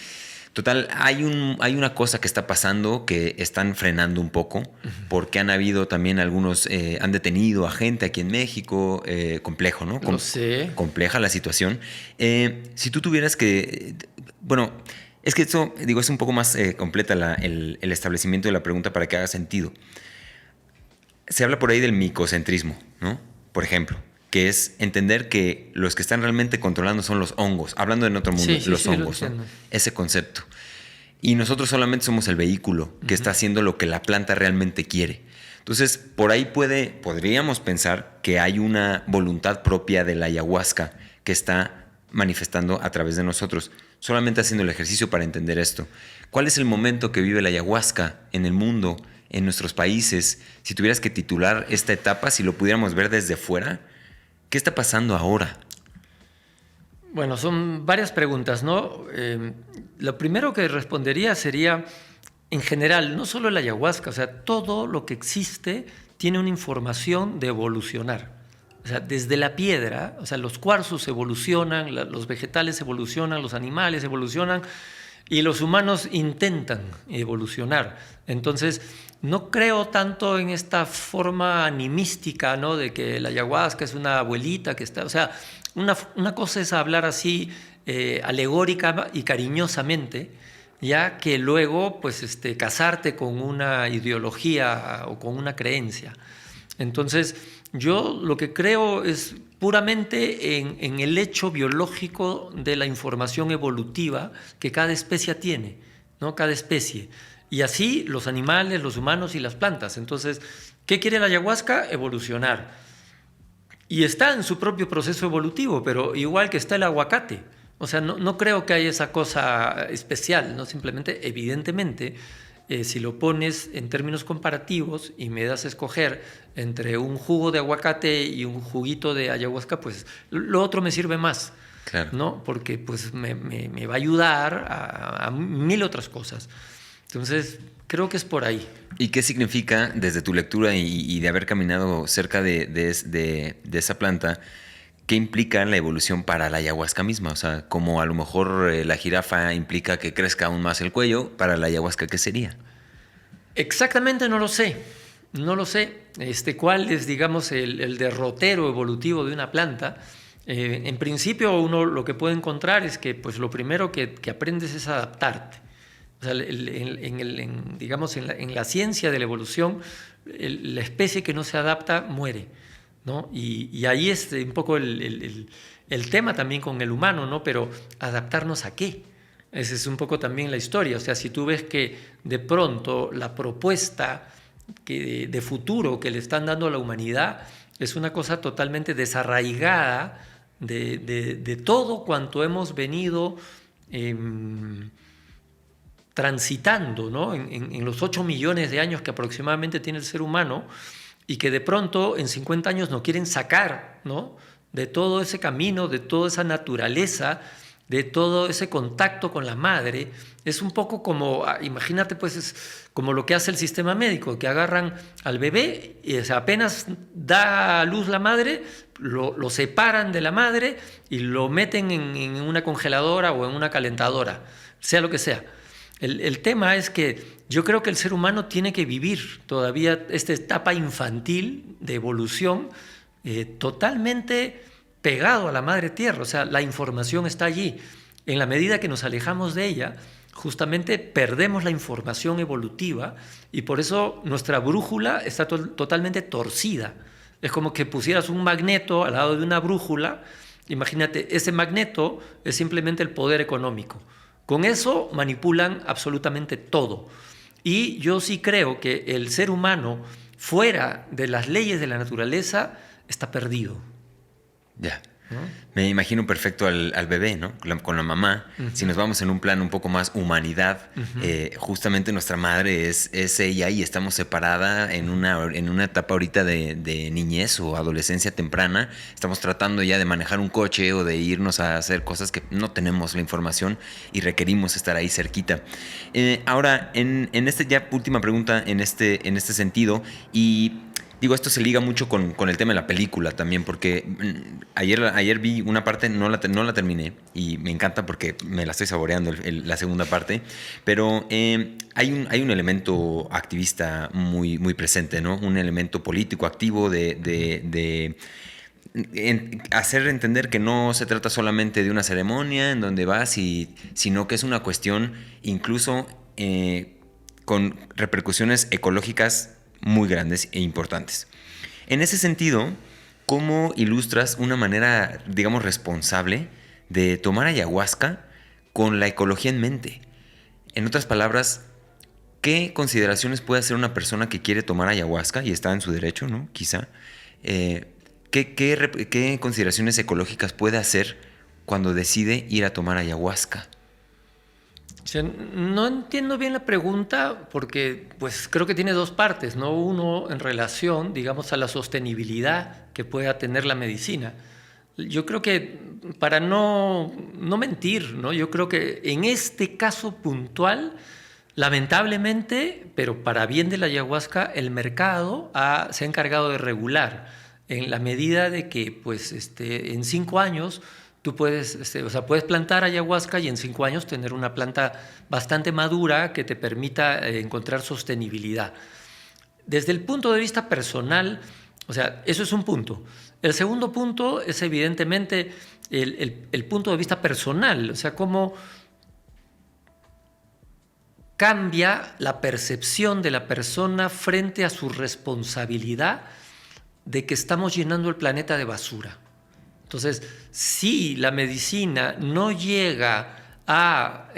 total, hay una cosa que está pasando que están frenando un poco, porque han habido también algunos, han detenido a gente aquí en México, complejo, ¿no? Lo sé. Compleja la situación. Si tú tuvieras que, bueno, es que esto, digo, es un poco más completa el establecimiento de la pregunta para que haga sentido. Se habla por ahí del micocentrismo, ¿no? Por ejemplo, que es entender que los que están realmente controlando son los hongos. Hablando en otro mundo, los hongos, ¿no? Ese concepto. Y nosotros solamente somos el vehículo que está haciendo lo que la planta realmente quiere. Entonces, por ahí podríamos pensar que hay una voluntad propia de la ayahuasca que está manifestando a través de nosotros, solamente haciendo el ejercicio para entender esto. ¿Cuál es el momento que vive la ayahuasca en el mundo, en nuestros países? Si tuvieras que titular esta etapa, si lo pudiéramos ver desde fuera, ¿qué está pasando ahora? Bueno, son varias preguntas, ¿no? Lo primero que respondería sería, en general, no solo la ayahuasca, o sea, todo lo que existe tiene una información de evolucionar. O sea, desde la piedra, o sea, los cuarzos evolucionan, los vegetales evolucionan, los animales evolucionan y los humanos intentan evolucionar. Entonces, no creo tanto en esta forma animística, ¿no? De que la ayahuasca es una abuelita que está... O sea, una cosa es hablar así alegórica y cariñosamente, ya que luego, pues, casarte con una ideología o con una creencia. Entonces, yo lo que creo es puramente en el hecho biológico de la información evolutiva que cada especie tiene, ¿no? Cada especie. Y así los animales, los humanos y las plantas. Entonces, ¿qué quiere la ayahuasca? Evolucionar. Y está en su propio proceso evolutivo, pero igual que está el aguacate. O sea, no creo que haya esa cosa especial, ¿no? Simplemente, evidentemente, si lo pones en términos comparativos y me das a escoger entre un jugo de aguacate y un juguito de ayahuasca, pues lo otro me sirve más, claro, ¿no? Porque pues me va a ayudar a mil otras cosas. Entonces, creo que es por ahí. ¿Y qué significa, desde tu lectura y de haber caminado cerca de esa planta, qué implica la evolución para la ayahuasca misma? O sea, como a lo mejor la jirafa implica que crezca aún más el cuello, para la ayahuasca, ¿qué sería? Exactamente no lo sé. No lo sé. ¿Cuál es, digamos, el derrotero evolutivo de una planta? En principio, uno lo que puede encontrar es que pues, lo primero que aprendes es adaptarte. O sea, digamos, en la ciencia de la evolución, la especie que no se adapta muere, ¿no? Y ahí es un poco el tema también con el humano, ¿no? Pero ¿adaptarnos a qué? Esa es un poco también la historia. O sea, si tú ves que de pronto la propuesta de futuro que le están dando a la humanidad es una cosa totalmente desarraigada de todo cuanto hemos venido transitando, ¿no? en los 8 millones de años que aproximadamente tiene el ser humano, y que de pronto en 50 años nos quieren sacar, ¿no? de todo ese camino, de toda esa naturaleza, de todo ese contacto con la madre. Es un poco como, imagínate, pues es como lo que hace el sistema médico, que agarran al bebé y, o sea, apenas da a luz la madre, lo separan de la madre y lo meten en una congeladora o en una calentadora, sea lo que sea. El tema es que yo creo que el ser humano tiene que vivir todavía esta etapa infantil de evolución totalmente pegado a la madre tierra. O sea, la información está allí. En la medida que nos alejamos de ella, justamente perdemos la información evolutiva, y por eso nuestra brújula está totalmente torcida. Es como que pusieras un magneto al lado de una brújula. Imagínate, ese magneto es simplemente el poder económico. Con eso manipulan absolutamente todo. Y yo sí creo que el ser humano, fuera de las leyes de la naturaleza, está perdido. Ya. ¿No? Me imagino perfecto al bebé, ¿no? Con la mamá. Si nos vamos en un plan un poco más humanidad, justamente nuestra madre es ella, y estamos separada en una etapa ahorita de niñez o adolescencia temprana. Estamos tratando ya de manejar un coche o de irnos a hacer cosas que no tenemos la información y requerimos estar ahí cerquita. Ahora, en ya última pregunta en este sentido, y digo, esto se liga mucho con el tema de la película también, porque ayer vi una parte, no la terminé, y me encanta porque me la estoy saboreando la segunda parte, pero hay un elemento activista muy, muy presente, ¿no? Un elemento político activo de hacer entender que no se trata solamente de una ceremonia en donde vas, sino que es una cuestión incluso con repercusiones ecológicas muy grandes e importantes. En ese sentido, ¿cómo ilustras una manera, digamos, responsable de tomar ayahuasca con la ecología en mente? En otras palabras, ¿qué consideraciones puede hacer una persona que quiere tomar ayahuasca y está en su derecho, ¿no? Quizá. ¿Qué consideraciones ecológicas puede hacer cuando decide ir a tomar ayahuasca? O sea, no entiendo bien la pregunta, porque pues creo que tiene dos partes, ¿no? Uno en relación, digamos, a la sostenibilidad que pueda tener la medicina. Yo creo que, para no mentir, ¿no? Yo creo que en este caso puntual, lamentablemente, pero para bien de la ayahuasca, el mercado se ha encargado de regular, en la medida de que pues, en 5 años tú puedes plantar ayahuasca y en 5 años tener una planta bastante madura que te permita encontrar sostenibilidad. Desde el punto de vista personal, o sea, eso es un punto. El segundo punto es evidentemente el punto de vista personal, o sea, cómo cambia la percepción de la persona frente a su responsabilidad de que estamos llenando el planeta de basura. Entonces, si la medicina no llega a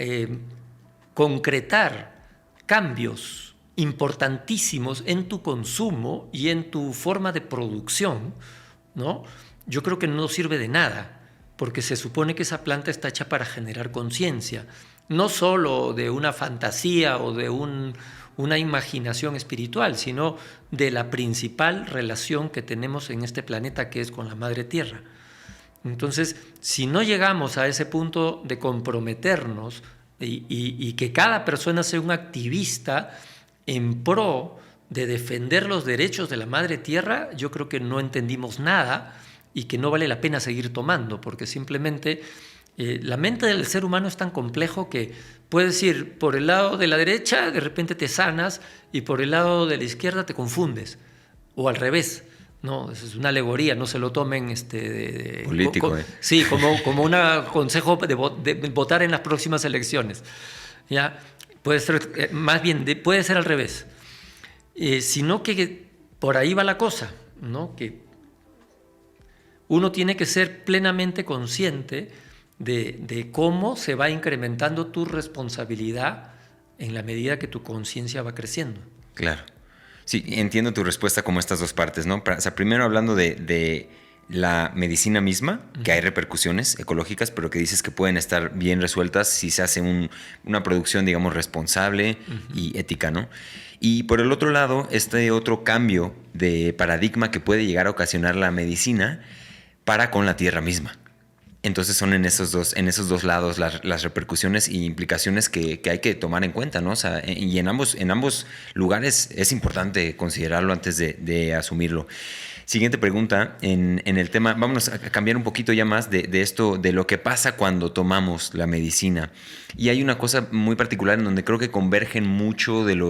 concretar cambios importantísimos en tu consumo y en tu forma de producción, ¿no? Yo creo que no sirve de nada, porque se supone que esa planta está hecha para generar conciencia, no solo de una fantasía o de una imaginación espiritual, sino de la principal relación que tenemos en este planeta, que es con la Madre Tierra. Entonces, si no llegamos a ese punto de comprometernos y que cada persona sea un activista en pro de defender los derechos de la Madre Tierra, yo creo que no entendimos nada y que no vale la pena seguir tomando, porque simplemente la mente del ser humano es tan complejo que puedes ir por el lado de la derecha, de repente te sanas, y por el lado de la izquierda te confundes, o al revés. No, es una alegoría, no se lo tomen político. Sí, como un consejo de votar en las próximas elecciones. ¿Ya? Puede ser, más bien, puede ser al revés. Sino que por ahí va la cosa, ¿no? Que uno tiene que ser plenamente consciente de cómo se va incrementando tu responsabilidad en la medida que tu conciencia va creciendo. Claro. Sí, entiendo tu respuesta como estas dos partes, ¿no? O sea, primero hablando de la medicina misma, que hay repercusiones ecológicas, pero que dices que pueden estar bien resueltas si se hace una producción, digamos, responsable y ética, ¿no? Y por el otro lado, este otro cambio de paradigma que puede llegar a ocasionar la medicina para con la tierra misma. Entonces son en esos dos lados las repercusiones y implicaciones que hay que tomar en cuenta, ¿no? O sea, y en ambos lugares es importante considerarlo antes de asumirlo. Siguiente pregunta en el tema, vámonos a cambiar un poquito ya más de esto, de lo que pasa cuando tomamos la medicina. Y hay una cosa muy particular en donde creo que convergen mucho del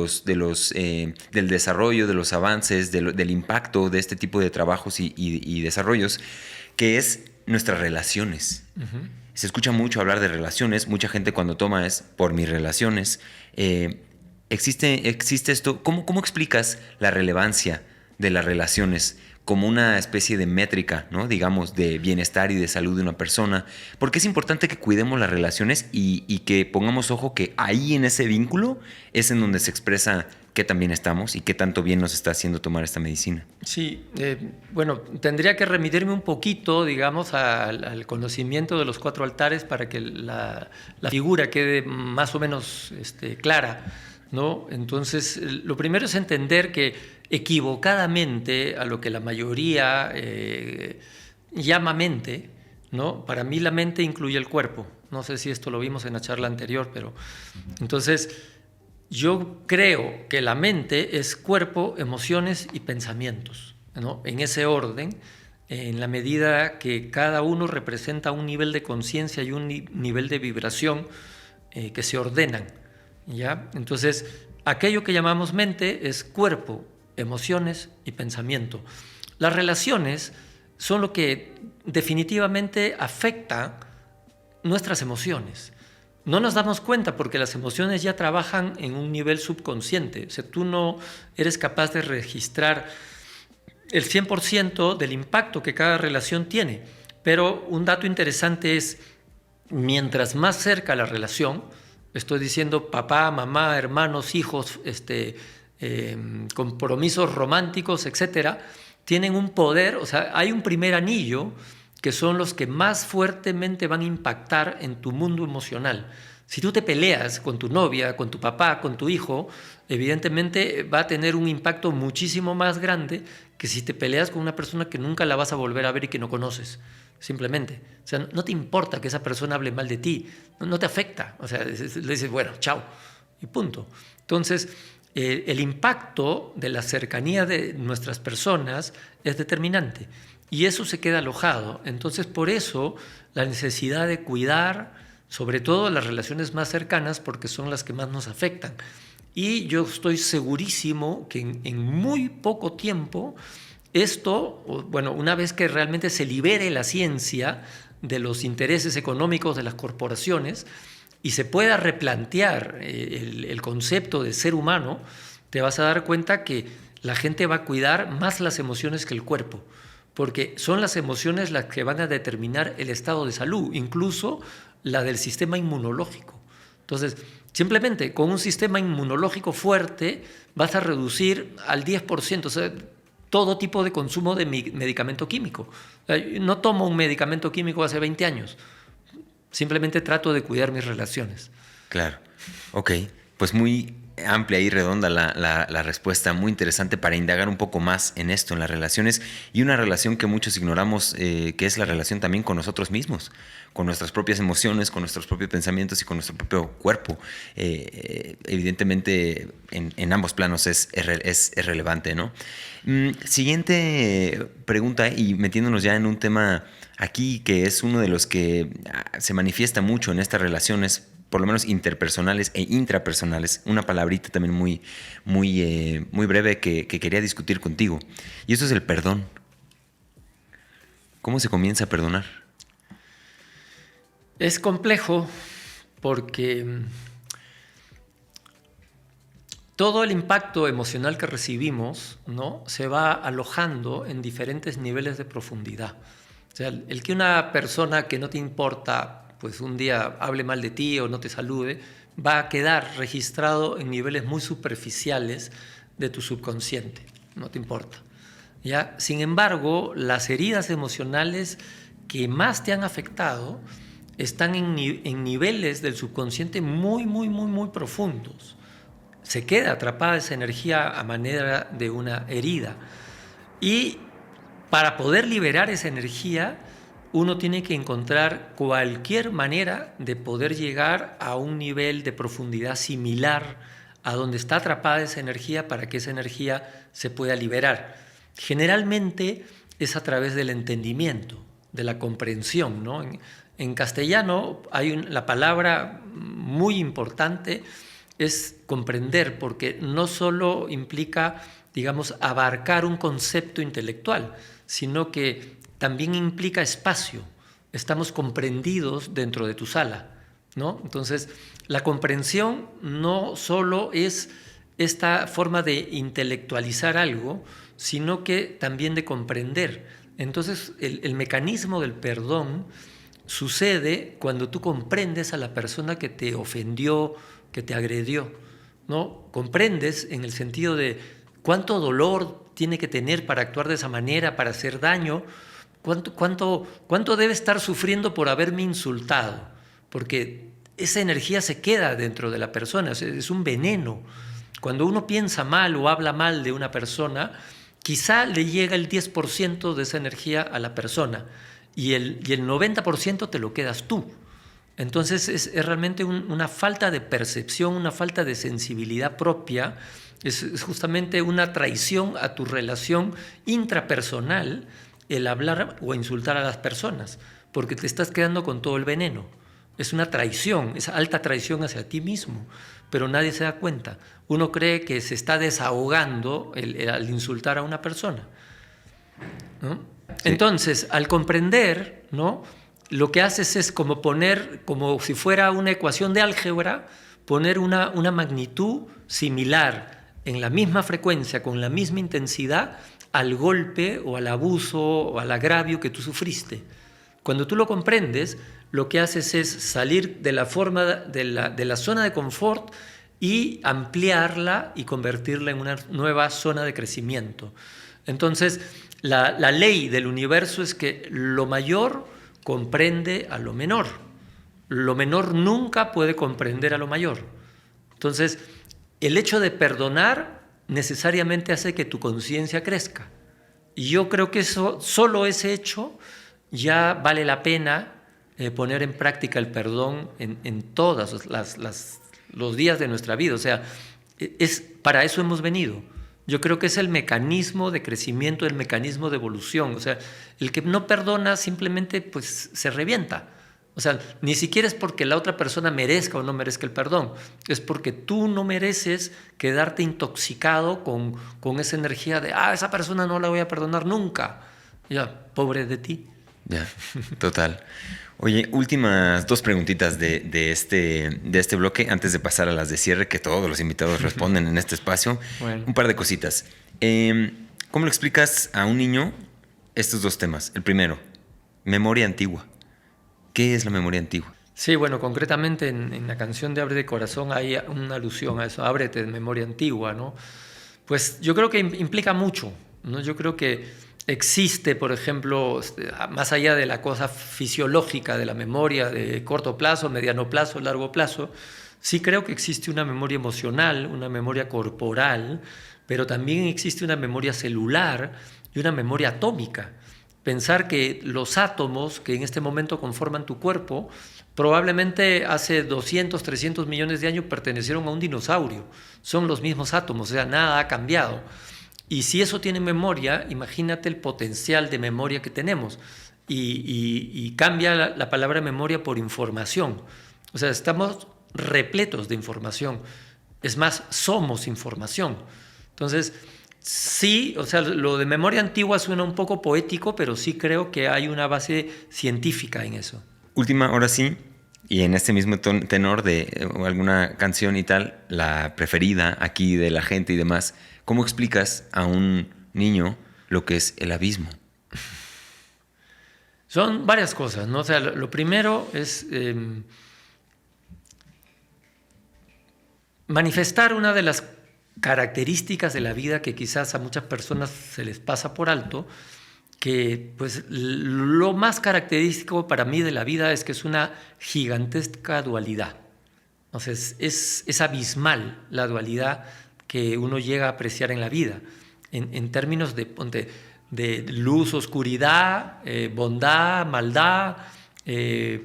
desarrollo, de los avances, del impacto de este tipo de trabajos y desarrollos, que es nuestras relaciones. Uh-huh. Se escucha mucho hablar de relaciones, mucha gente cuando toma es por mis relaciones. Existe esto, ¿cómo explicas la relevancia de las relaciones como una especie de métrica, ¿no? Digamos, de bienestar y de salud de una persona? Porque es importante que cuidemos las relaciones y que pongamos ojo que ahí en ese vínculo es en donde se expresa qué tan bien estamos y qué tanto bien nos está haciendo tomar esta medicina. Sí, bueno, tendría que remitirme un poquito, digamos, al conocimiento de los 4 altares para que la figura quede más o menos clara, ¿no? Entonces, lo primero es entender que equivocadamente a lo que la mayoría llama mente, ¿no? Para mí la mente incluye el cuerpo. No sé si esto lo vimos en la charla anterior, pero entonces yo creo que la mente es cuerpo, emociones y pensamientos, ¿no? En ese orden, en la medida que cada uno representa un nivel de conciencia y un nivel de vibración que se ordenan, ¿ya? Entonces, aquello que llamamos mente es cuerpo, emociones y pensamiento. Las relaciones son lo que definitivamente afecta nuestras emociones. No nos damos cuenta porque las emociones ya trabajan en un nivel subconsciente. O sea, tú no eres capaz de registrar el 100% del impacto que cada relación tiene. Pero un dato interesante es, mientras más cerca la relación, estoy diciendo papá, mamá, hermanos, hijos, compromisos románticos, etcétera, tienen un poder, o sea, hay un primer anillo que son los que más fuertemente van a impactar en tu mundo emocional. Si tú te peleas con tu novia, con tu papá, con tu hijo, evidentemente va a tener un impacto muchísimo más grande que si te peleas con una persona que nunca la vas a volver a ver y que no conoces, simplemente. O sea, no te importa que esa persona hable mal de ti, no te afecta. O sea, le dices, bueno, chao, y punto. Entonces, el impacto de la cercanía de nuestras personas es determinante y eso se queda alojado. Entonces, por eso la necesidad de cuidar, sobre todo las relaciones más cercanas, porque son las que más nos afectan. Y yo estoy segurísimo que en muy poco tiempo esto, bueno, una vez que realmente se libere la ciencia de los intereses económicos de las corporaciones y se pueda replantear el concepto de ser humano, te vas a dar cuenta que la gente va a cuidar más las emociones que el cuerpo, porque son las emociones las que van a determinar el estado de salud, incluso la del sistema inmunológico. Entonces, simplemente con un sistema inmunológico fuerte vas a reducir al 10%, o sea, todo tipo de consumo de medicamento químico. No tomo un medicamento químico hace 20 años. Simplemente trato de cuidar mis relaciones. Claro. Ok. Pues muy amplia y redonda la respuesta, muy interesante para indagar un poco más en esto, en las relaciones, y una relación que muchos ignoramos, que es la relación también con nosotros mismos, con nuestras propias emociones, con nuestros propios pensamientos y con nuestro propio cuerpo. Evidentemente, en ambos planos es relevante, ¿no? Siguiente pregunta, y metiéndonos ya en un tema aquí que es uno de los que se manifiesta mucho en estas relaciones, por lo menos interpersonales e intrapersonales, una palabrita también muy breve que quería discutir contigo. Y eso es el perdón. ¿Cómo se comienza a perdonar? Es complejo porque todo el impacto emocional que recibimos, ¿no?, se va alojando en diferentes niveles de profundidad. O sea, el que una persona que no te importa, pues un día hable mal de ti o no te salude, va a quedar registrado en niveles muy superficiales de tu subconsciente, no te importa. ¿Ya? Sin embargo, las heridas emocionales que más te han afectado están en niveles del subconsciente muy, muy, muy, muy profundos. Se queda atrapada esa energía a manera de una herida. Y para poder liberar esa energía, uno tiene que encontrar cualquier manera de poder llegar a un nivel de profundidad similar a donde está atrapada esa energía para que esa energía se pueda liberar. Generalmente es a través del entendimiento, de la comprensión, ¿no? En castellano hay la palabra muy importante es comprender, porque no solo implica, digamos, abarcar un concepto intelectual, sino que también implica espacio. Estamos comprendidos dentro de tu sala, ¿no? Entonces, la comprensión no solo es esta forma de intelectualizar algo, sino que también de comprender. Entonces, el mecanismo del perdón sucede cuando tú comprendes a la persona que te ofendió, que te agredió, ¿no? Comprendes en el sentido de cuánto dolor tiene que tener para actuar de esa manera, para hacer daño, cuánto debe estar sufriendo por haberme insultado, porque esa energía se queda dentro de la persona, es un veneno. Cuando uno piensa mal o habla mal de una persona, quizá le llega el 10% de esa energía a la persona y el 90% te lo quedas tú. Entonces es realmente una falta de percepción, una falta de sensibilidad propia, es justamente una traición a tu relación intrapersonal el hablar o insultar a las personas, porque te estás quedando con todo el veneno. Es una traición, es alta traición hacia ti mismo, pero nadie se da cuenta. Uno cree que se está desahogando al insultar a una persona, ¿no? Sí. Entonces, al comprender, ¿no?, lo que haces es como poner, como si fuera una ecuación de álgebra, poner una magnitud similar, en la misma frecuencia, con la misma intensidad, al golpe o al abuso o al agravio que tú sufriste. Cuando tú lo comprendes, lo que haces es salir de la forma de la zona de confort y ampliarla y convertirla en una nueva zona de crecimiento. Entonces, la ley del universo es que lo mayor comprende a lo menor. Lo menor nunca puede comprender a lo mayor. Entonces, el hecho de perdonar necesariamente hace que tu conciencia crezca. Y yo creo que solo ese hecho ya vale la pena poner en práctica el perdón en todos los días de nuestra vida. O sea, para eso hemos venido. Yo creo que es el mecanismo de crecimiento, el mecanismo de evolución. O sea, el que no perdona simplemente pues se revienta. O sea, ni siquiera es porque la otra persona merezca o no merezca el perdón. Es porque tú no mereces quedarte intoxicado con esa energía de esa persona no la voy a perdonar nunca. Ya, pobre de ti. Ya, total. Oye, últimas dos preguntitas de este bloque antes de pasar a las de cierre, que todos los invitados responden en este espacio. Bueno. Un par de cositas. ¿Cómo le explicas a un niño estos dos temas? El primero, memoria antigua. ¿Qué es la memoria antigua? Sí, bueno, concretamente en la canción de Abre de Corazón hay una alusión a eso, ábrete de memoria antigua, ¿no? Pues yo creo que implica mucho, ¿no? Yo creo que existe, por ejemplo, más allá de la cosa fisiológica de la memoria de corto plazo, mediano plazo, largo plazo, sí creo que existe una memoria emocional, una memoria corporal, pero también existe una memoria celular y una memoria atómica. Pensar que los átomos que en este momento conforman tu cuerpo probablemente hace 200, 300 millones de años pertenecieron a un dinosaurio. Son los mismos átomos, o sea, nada ha cambiado. Y si eso tiene memoria, imagínate el potencial de memoria que tenemos. Y cambia la palabra memoria por información. O sea, estamos repletos de información. Es más, somos información. Entonces, sí, o sea, lo de memoria antigua suena un poco poético, pero sí creo que hay una base científica en eso. Última, ahora sí, Y en este mismo tenor de alguna canción y tal, la preferida aquí de la gente y demás, ¿cómo explicas a un niño lo que es el abismo? Son varias cosas, ¿no? O sea, lo primero es manifestar una de las características de la vida que quizás a muchas personas se les pasa por alto, que pues lo más característico para mí de la vida es que es una gigantesca dualidad. Entonces es abismal la dualidad que uno llega a apreciar en la vida, en términos de luz, oscuridad, bondad, maldad,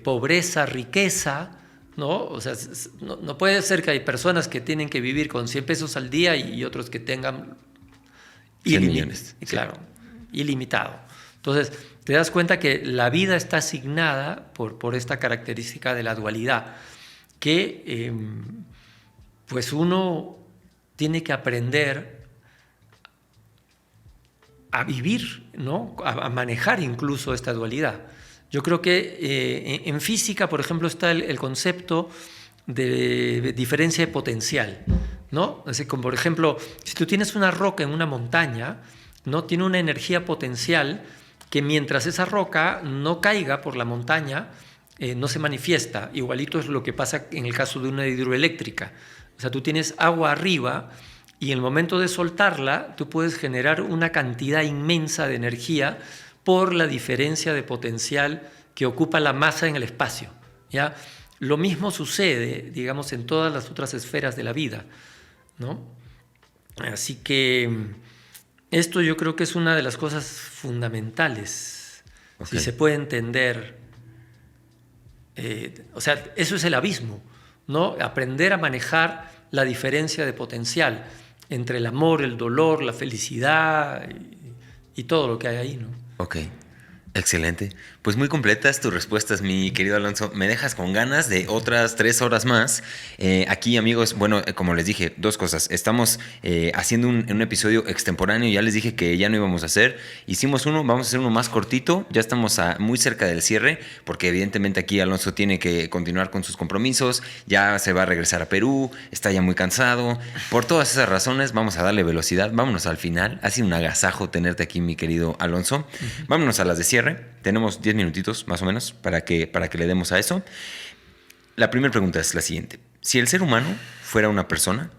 pobreza, riqueza, ¿no? O sea, no puede ser que hay personas que tienen que vivir con 100 pesos al día y otros que tengan 100 millones. Claro, ilimitado. Entonces, te das cuenta que la vida está asignada por esta característica de la dualidad, que pues uno tiene que aprender a vivir, ¿no? A manejar incluso esta dualidad. Yo creo que en física, por ejemplo, está el concepto de diferencia de potencial, ¿no? Así como, por ejemplo, si tú tienes una roca en una montaña, ¿no? Tiene una energía potencial que mientras esa roca no caiga por la montaña, no se manifiesta. Igualito es lo que pasa en el caso de una hidroeléctrica. O sea, tú tienes agua arriba y en el momento de soltarla, tú puedes generar una cantidad inmensa de energía por la diferencia de potencial que ocupa la masa en el espacio, ¿ya? Lo mismo sucede, digamos, en todas las otras esferas de la vida, ¿no? Así que esto yo creo que es una de las cosas fundamentales, si se puede entender. O sea, eso es el abismo, ¿no? Aprender a manejar la diferencia de potencial entre el amor, el dolor, la felicidad y todo lo que hay ahí, ¿no? Ok, excelente. Pues muy completas tus respuestas, mi querido Alonso. Me dejas con ganas de otras 3 horas más. Aquí, amigos, bueno, como les dije, 2 cosas. Estamos haciendo un episodio extemporáneo. Ya les dije que ya no íbamos a hacer. Hicimos uno, vamos a hacer uno más cortito. Ya estamos muy cerca del cierre, porque evidentemente aquí Alonso tiene que continuar con sus compromisos. Ya se va a regresar a Perú, está ya muy cansado. Por todas esas razones, vamos a darle velocidad. Vámonos al final. Ha sido un agasajo tenerte aquí, mi querido Alonso. Vámonos a las de cierre. Tenemos 10 minutitos más o menos para que le demos a eso. La primera pregunta es la siguiente. Si el ser humano fuera una persona,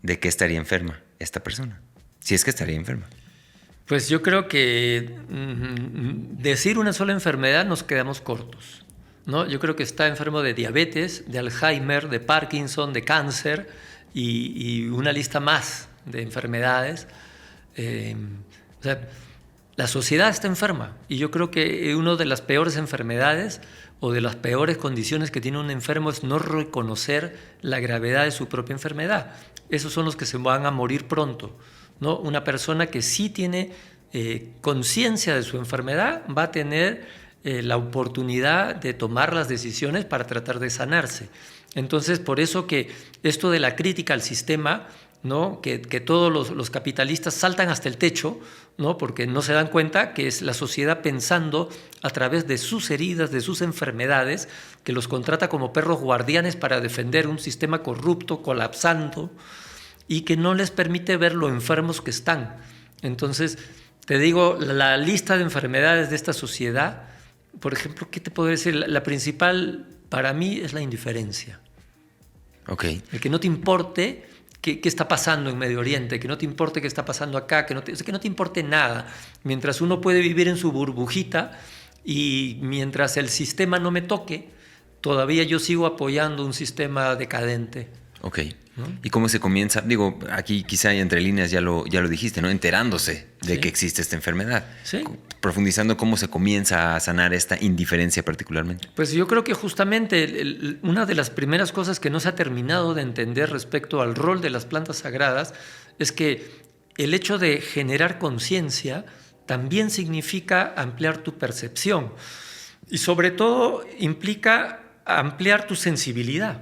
¿de qué estaría enferma esta persona? Si es que estaría enferma. Pues yo creo que decir una sola enfermedad nos quedamos cortos, ¿no? Yo creo que está enfermo de diabetes, de Alzheimer, de Parkinson, de cáncer y una lista más de enfermedades. O sea, la sociedad está enferma y yo creo que una de las peores enfermedades o de las peores condiciones que tiene un enfermo es no reconocer la gravedad de su propia enfermedad. Esos son los que se van a morir pronto, ¿no? Una persona que sí tiene conciencia de su enfermedad va a tener la oportunidad de tomar las decisiones para tratar de sanarse. Entonces, por eso que esto de la crítica al sistema, ¿no? Que todos los capitalistas saltan hasta el techo, ¿no? Porque no se dan cuenta que es la sociedad pensando a través de sus heridas, de sus enfermedades, que los contrata como perros guardianes para defender un sistema corrupto, colapsando, y que no les permite ver lo enfermos que están. Entonces, te digo, la lista de enfermedades de esta sociedad, por ejemplo, ¿qué te puedo decir? La principal para mí es la indiferencia. Okay. El que no te importe qué está pasando en Medio Oriente, que no te importe qué está pasando acá, que no te importe nada. Mientras uno puede vivir en su burbujita y mientras el sistema no me toque, todavía yo sigo apoyando un sistema decadente. Ok. ¿No? ¿Y cómo se comienza? Digo, aquí quizá entre líneas ya lo dijiste, ¿no? Enterándose de que existe esta enfermedad. Sí. Profundizando cómo se comienza a sanar esta indiferencia particularmente. Pues yo creo que justamente una de las primeras cosas que no se ha terminado de entender respecto al rol de las plantas sagradas es que el hecho de generar conciencia también significa ampliar tu percepción y sobre todo implica ampliar tu sensibilidad.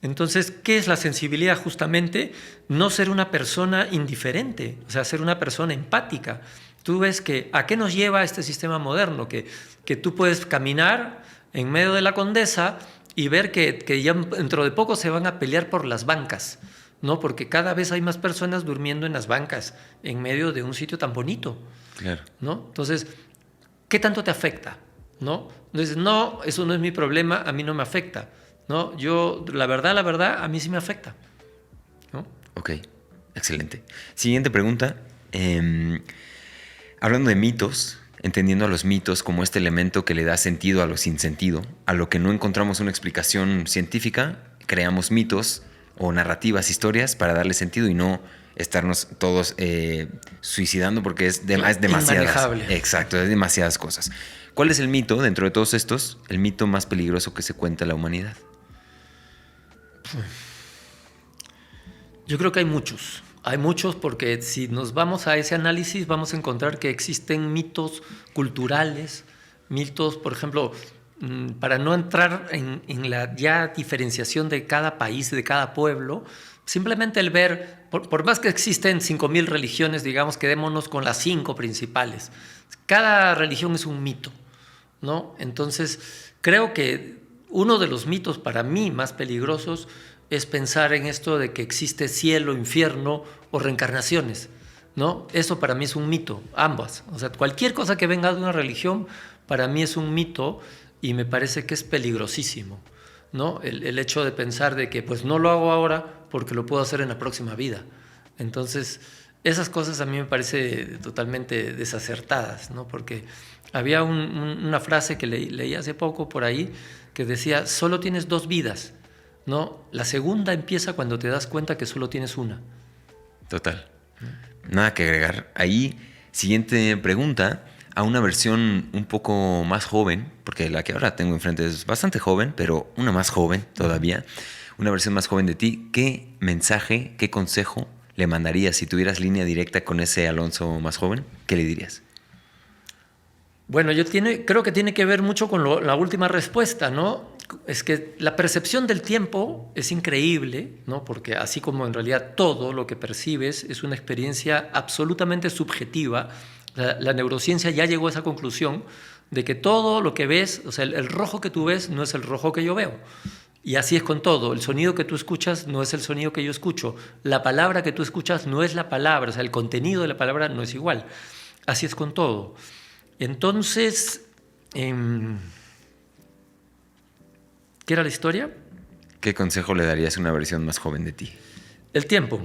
Entonces, ¿qué es la sensibilidad? Justamente no ser una persona indiferente, o sea, ser una persona empática. Tú ves que ¿a qué nos lleva este sistema moderno? Que tú puedes caminar en medio de la Condesa y ver que ya dentro de poco se van a pelear por las bancas, ¿no? Porque cada vez hay más personas durmiendo en las bancas, en medio de un sitio tan bonito. Claro. ¿No? Entonces, ¿qué tanto te afecta? ¿No? Entonces, no, eso no es mi problema, a mí no me afecta, ¿no? Yo, la verdad, a mí sí me afecta, ¿no? Ok, excelente. Siguiente pregunta. Hablando de mitos, entendiendo a los mitos como este elemento que le da sentido a lo sin sentido, a lo que no encontramos una explicación científica, creamos mitos o narrativas, historias para darle sentido y no estarnos todos suicidando porque es demasiadas. Inmanejable. Exacto, es demasiadas cosas. ¿Cuál es el mito, dentro de todos estos, el mito más peligroso que se cuenta en la humanidad? Yo creo que hay muchos. Hay muchos porque si nos vamos a ese análisis vamos a encontrar que existen mitos culturales, mitos, por ejemplo, para no entrar en la ya diferenciación de cada país, de cada pueblo, simplemente el ver, por más que existen 5.000 religiones, digamos, quedémonos con las 5 principales. Cada religión es un mito, ¿no? Entonces, creo que uno de los mitos para mí más peligrosos es pensar en esto de que existe cielo, infierno o reencarnaciones, ¿no? Eso para mí es un mito, ambas. O sea, cualquier cosa que venga de una religión para mí es un mito y me parece que es peligrosísimo, ¿no? El hecho de pensar de que pues no lo hago ahora porque lo puedo hacer en la próxima vida. Entonces, esas cosas a mí me parece totalmente desacertadas, ¿no? Porque había una frase que leí hace poco por ahí que decía, solo tienes 2 vidas, ¿no? La segunda empieza cuando te das cuenta que solo tienes una. Total. Nada que agregar. Ahí, siguiente pregunta, a una versión un poco más joven, porque la que ahora tengo enfrente es bastante joven, pero una más joven todavía, una versión más joven de ti, ¿qué mensaje, qué consejo le mandarías si tuvieras línea directa con ese Alonso más joven? ¿Qué le dirías? Bueno, creo que tiene que ver mucho con la última respuesta, ¿no? Es que la percepción del tiempo es increíble, ¿no? Porque así como en realidad todo lo que percibes es una experiencia absolutamente subjetiva, la neurociencia ya llegó a esa conclusión de que todo lo que ves, o sea, el rojo que tú ves no es el rojo que yo veo. Y así es con todo. El sonido que tú escuchas no es el sonido que yo escucho. La palabra que tú escuchas no es la palabra, o sea, el contenido de la palabra no es igual. Así es con todo. Entonces, ¿qué era la historia? ¿Qué consejo le darías a una versión más joven de ti? El tiempo.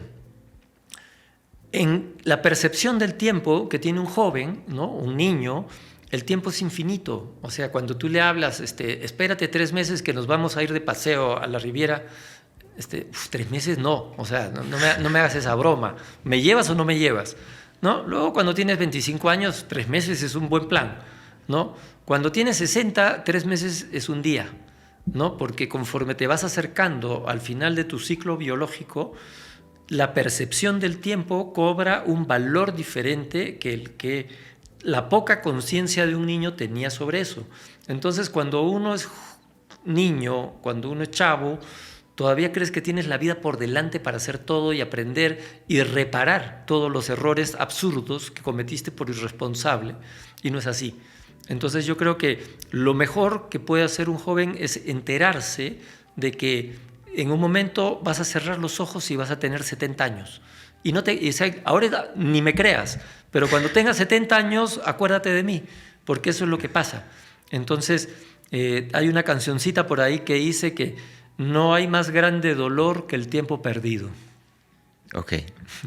En la percepción del tiempo que tiene un joven, ¿no? Un niño, el tiempo es infinito. O sea, cuando tú le hablas, espérate 3 meses que nos vamos a ir de paseo a la Riviera, 3 meses no. O sea, no me hagas esa broma. ¿Me llevas o no me llevas? ¿No? Luego, cuando tienes 25 años, 3 meses es un buen plan, ¿no? Cuando tienes 60, 3 meses es un día, ¿no? Porque conforme te vas acercando al final de tu ciclo biológico, la percepción del tiempo cobra un valor diferente que el que la poca conciencia de un niño tenía sobre eso. Entonces, cuando uno es niño, cuando uno es chavo, todavía crees que tienes la vida por delante para hacer todo y aprender y reparar todos los errores absurdos que cometiste por irresponsable, y no es así. Entonces yo creo que lo mejor que puede hacer un joven es enterarse de que en un momento vas a cerrar los ojos y vas a tener 70 años. Ahora ni me creas, pero cuando tengas 70 años, acuérdate de mí, porque eso es lo que pasa. Entonces, hay una cancioncita por ahí que dice que no hay más grande dolor que el tiempo perdido. Ok,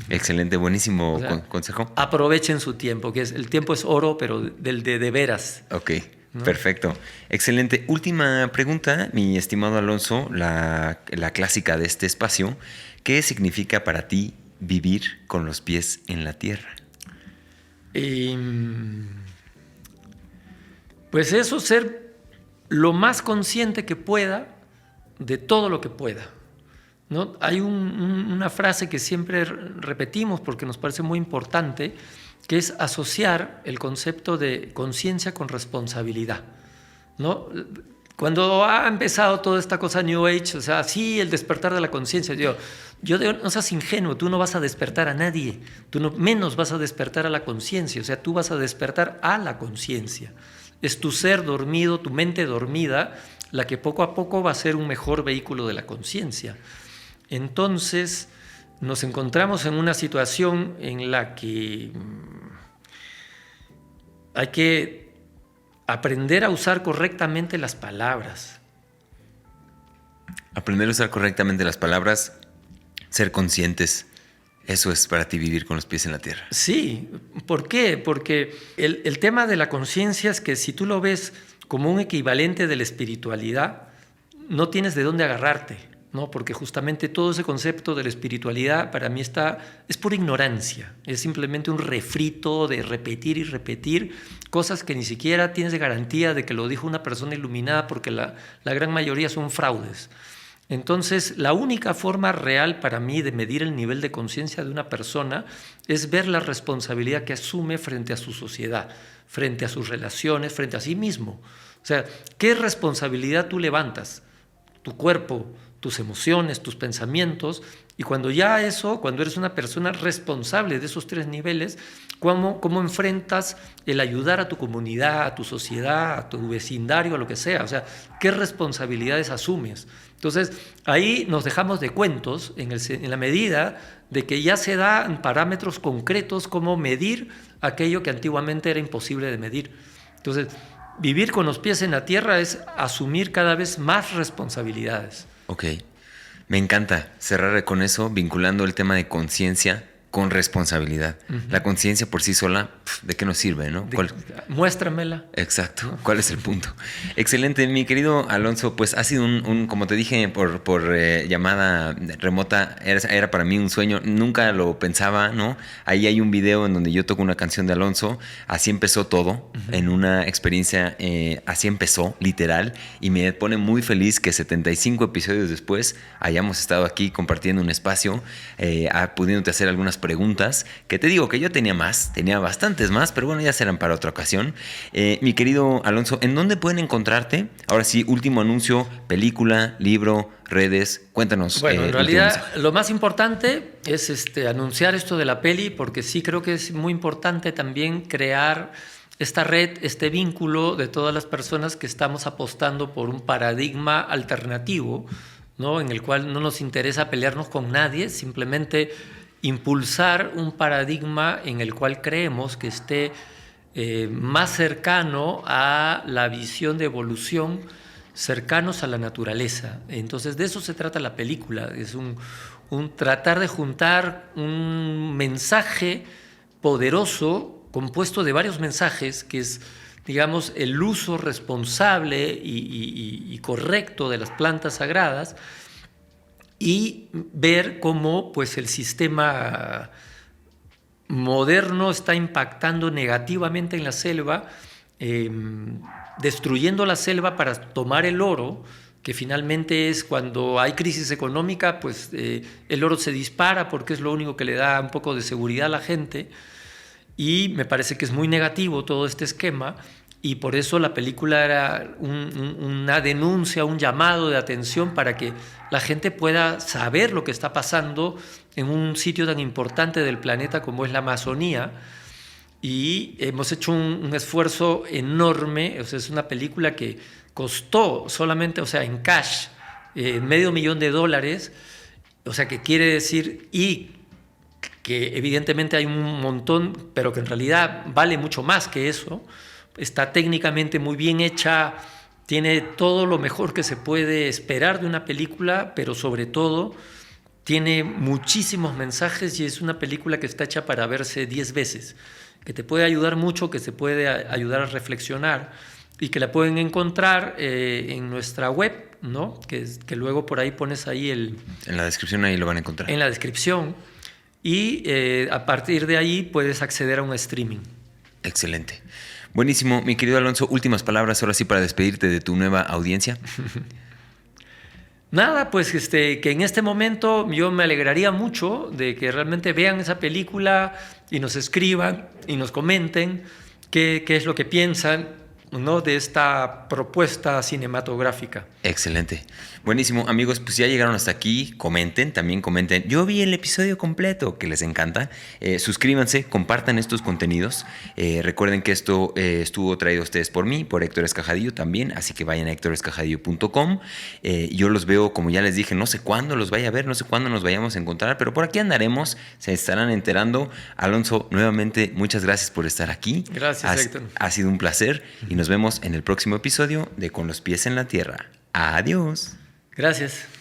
excelente, buenísimo O sea, consejo. Aprovechen su tiempo, que el tiempo es oro, pero del de veras. Ok, ¿no? Perfecto. Excelente. Última pregunta, mi estimado Alonso, la clásica de este espacio. ¿Qué significa para ti vivir con los pies en la tierra? Pues eso, ser lo más consciente que pueda de todo lo que pueda, ¿no? Hay una frase que siempre repetimos porque nos parece muy importante, que es asociar el concepto de conciencia con responsabilidad, ¿no? Cuando ha empezado toda esta cosa New Age, o sea, sí, el despertar de la conciencia, yo digo, no seas ingenuo, tú no vas a despertar a nadie, tú no menos vas a despertar a la conciencia, o sea, tú vas a despertar a la conciencia. Es tu ser dormido, tu mente dormida, la que poco a poco va a ser un mejor vehículo de la conciencia. Entonces, nos encontramos en una situación en la que hay que aprender a usar correctamente las palabras. Aprender a usar correctamente las palabras, ser conscientes. Eso es para ti vivir con los pies en la tierra. Sí, ¿por qué? Porque el tema de la conciencia es que si tú lo ves como un equivalente de la espiritualidad, no tienes de dónde agarrarte, ¿no? Porque justamente todo ese concepto de la espiritualidad para mí es pura ignorancia, es simplemente un refrito de repetir y repetir cosas que ni siquiera tienes garantía de que lo dijo una persona iluminada, porque la gran mayoría son fraudes. Entonces, la única forma real para mí de medir el nivel de conciencia de una persona es ver la responsabilidad que asume frente a su sociedad, frente a sus relaciones, frente a sí mismo. O sea, ¿qué responsabilidad tú levantas? Tu cuerpo, tus emociones, tus pensamientos. Y cuando eres una persona responsable de esos 3 niveles, ¿cómo enfrentas el ayudar a tu comunidad, a tu sociedad, a tu vecindario, a lo que sea? O sea, ¿qué responsabilidades asumes? Entonces, ahí nos dejamos de cuentos en la medida de que ya se dan parámetros concretos como medir aquello que antiguamente era imposible de medir. Entonces, vivir con los pies en la tierra es asumir cada vez más responsabilidades. Ok. Me encanta cerrar con eso, vinculando el tema de conciencia con responsabilidad. La conciencia por sí sola, ¿de qué nos sirve, no? Muéstramela. Exacto. ¿Cuál es el punto? Excelente, mi querido Alonso. Pues ha sido como te dije por llamada remota, era para mí un sueño. Nunca lo pensaba, ¿no? Ahí hay un video en donde yo toco una canción de Alonso. Así empezó todo, en una experiencia, así empezó, literal. Y me pone muy feliz que 75 episodios después hayamos estado aquí compartiendo un espacio, pudiéndote hacer algunas preguntas, que te digo que yo tenía bastantes más, pero bueno, ya serán para otra ocasión. Mi querido Alonso, ¿en dónde pueden encontrarte? Ahora sí, último anuncio, película, libro, redes, cuéntanos. Bueno, en realidad lo más importante es anunciar esto de la peli, porque sí creo que es muy importante también crear esta red, este vínculo de todas las personas que estamos apostando por un paradigma alternativo, ¿no? En el cual no nos interesa pelearnos con nadie, simplemente impulsar un paradigma en el cual creemos que esté más cercano a la visión de evolución, cercanos a la naturaleza. Entonces, de eso se trata la película, es un tratar de juntar un mensaje poderoso compuesto de varios mensajes, que es, digamos, el uso responsable y correcto de las plantas sagradas, y ver cómo pues, el sistema moderno está impactando negativamente en la selva, destruyendo la selva para tomar el oro, que finalmente es cuando hay crisis económica, pues el oro se dispara porque es lo único que le da un poco de seguridad a la gente, y me parece que es muy negativo todo este esquema. Y por eso la película era una denuncia, un llamado de atención para que la gente pueda saber lo que está pasando en un sitio tan importante del planeta como es la Amazonía. Y hemos hecho un esfuerzo enorme. O sea, es una película que costó solamente, o sea, en cash, $500,000. O sea, que quiere decir, y que evidentemente hay un montón, pero que en realidad vale mucho más que eso. Está técnicamente muy bien hecha, tiene todo lo mejor que se puede esperar de una película, pero sobre todo tiene muchísimos mensajes, y es una película que está hecha para verse 10 veces, que te puede ayudar mucho, que te puede ayudar a reflexionar, y que la pueden encontrar en nuestra web, ¿no? Que luego por ahí pones ahí en la descripción, ahí lo van a encontrar. En la descripción, y a partir de ahí puedes acceder a un streaming. Excelente. Buenísimo, mi querido Alonso, últimas palabras ahora sí para despedirte de tu nueva audiencia. Nada, pues que en este momento yo me alegraría mucho de que realmente vean esa película y nos escriban y nos comenten qué es lo que piensan, ¿no?, de esta propuesta cinematográfica. Excelente. Buenísimo, amigos, pues ya llegaron hasta aquí, también comenten. Yo vi el episodio completo, que les encanta. Suscríbanse, compartan estos contenidos. Recuerden que esto estuvo traído a ustedes por mí, por Héctor Escajadillo también, así que vayan a hectorescajadillo.com. Yo los veo, como ya les dije, no sé cuándo los vaya a ver, no sé cuándo nos vayamos a encontrar, pero por aquí andaremos, se estarán enterando. Alonso, nuevamente, muchas gracias por estar aquí. Gracias, Héctor. Ha sido un placer y nos vemos en el próximo episodio de Con los pies en la tierra. Adiós. Gracias.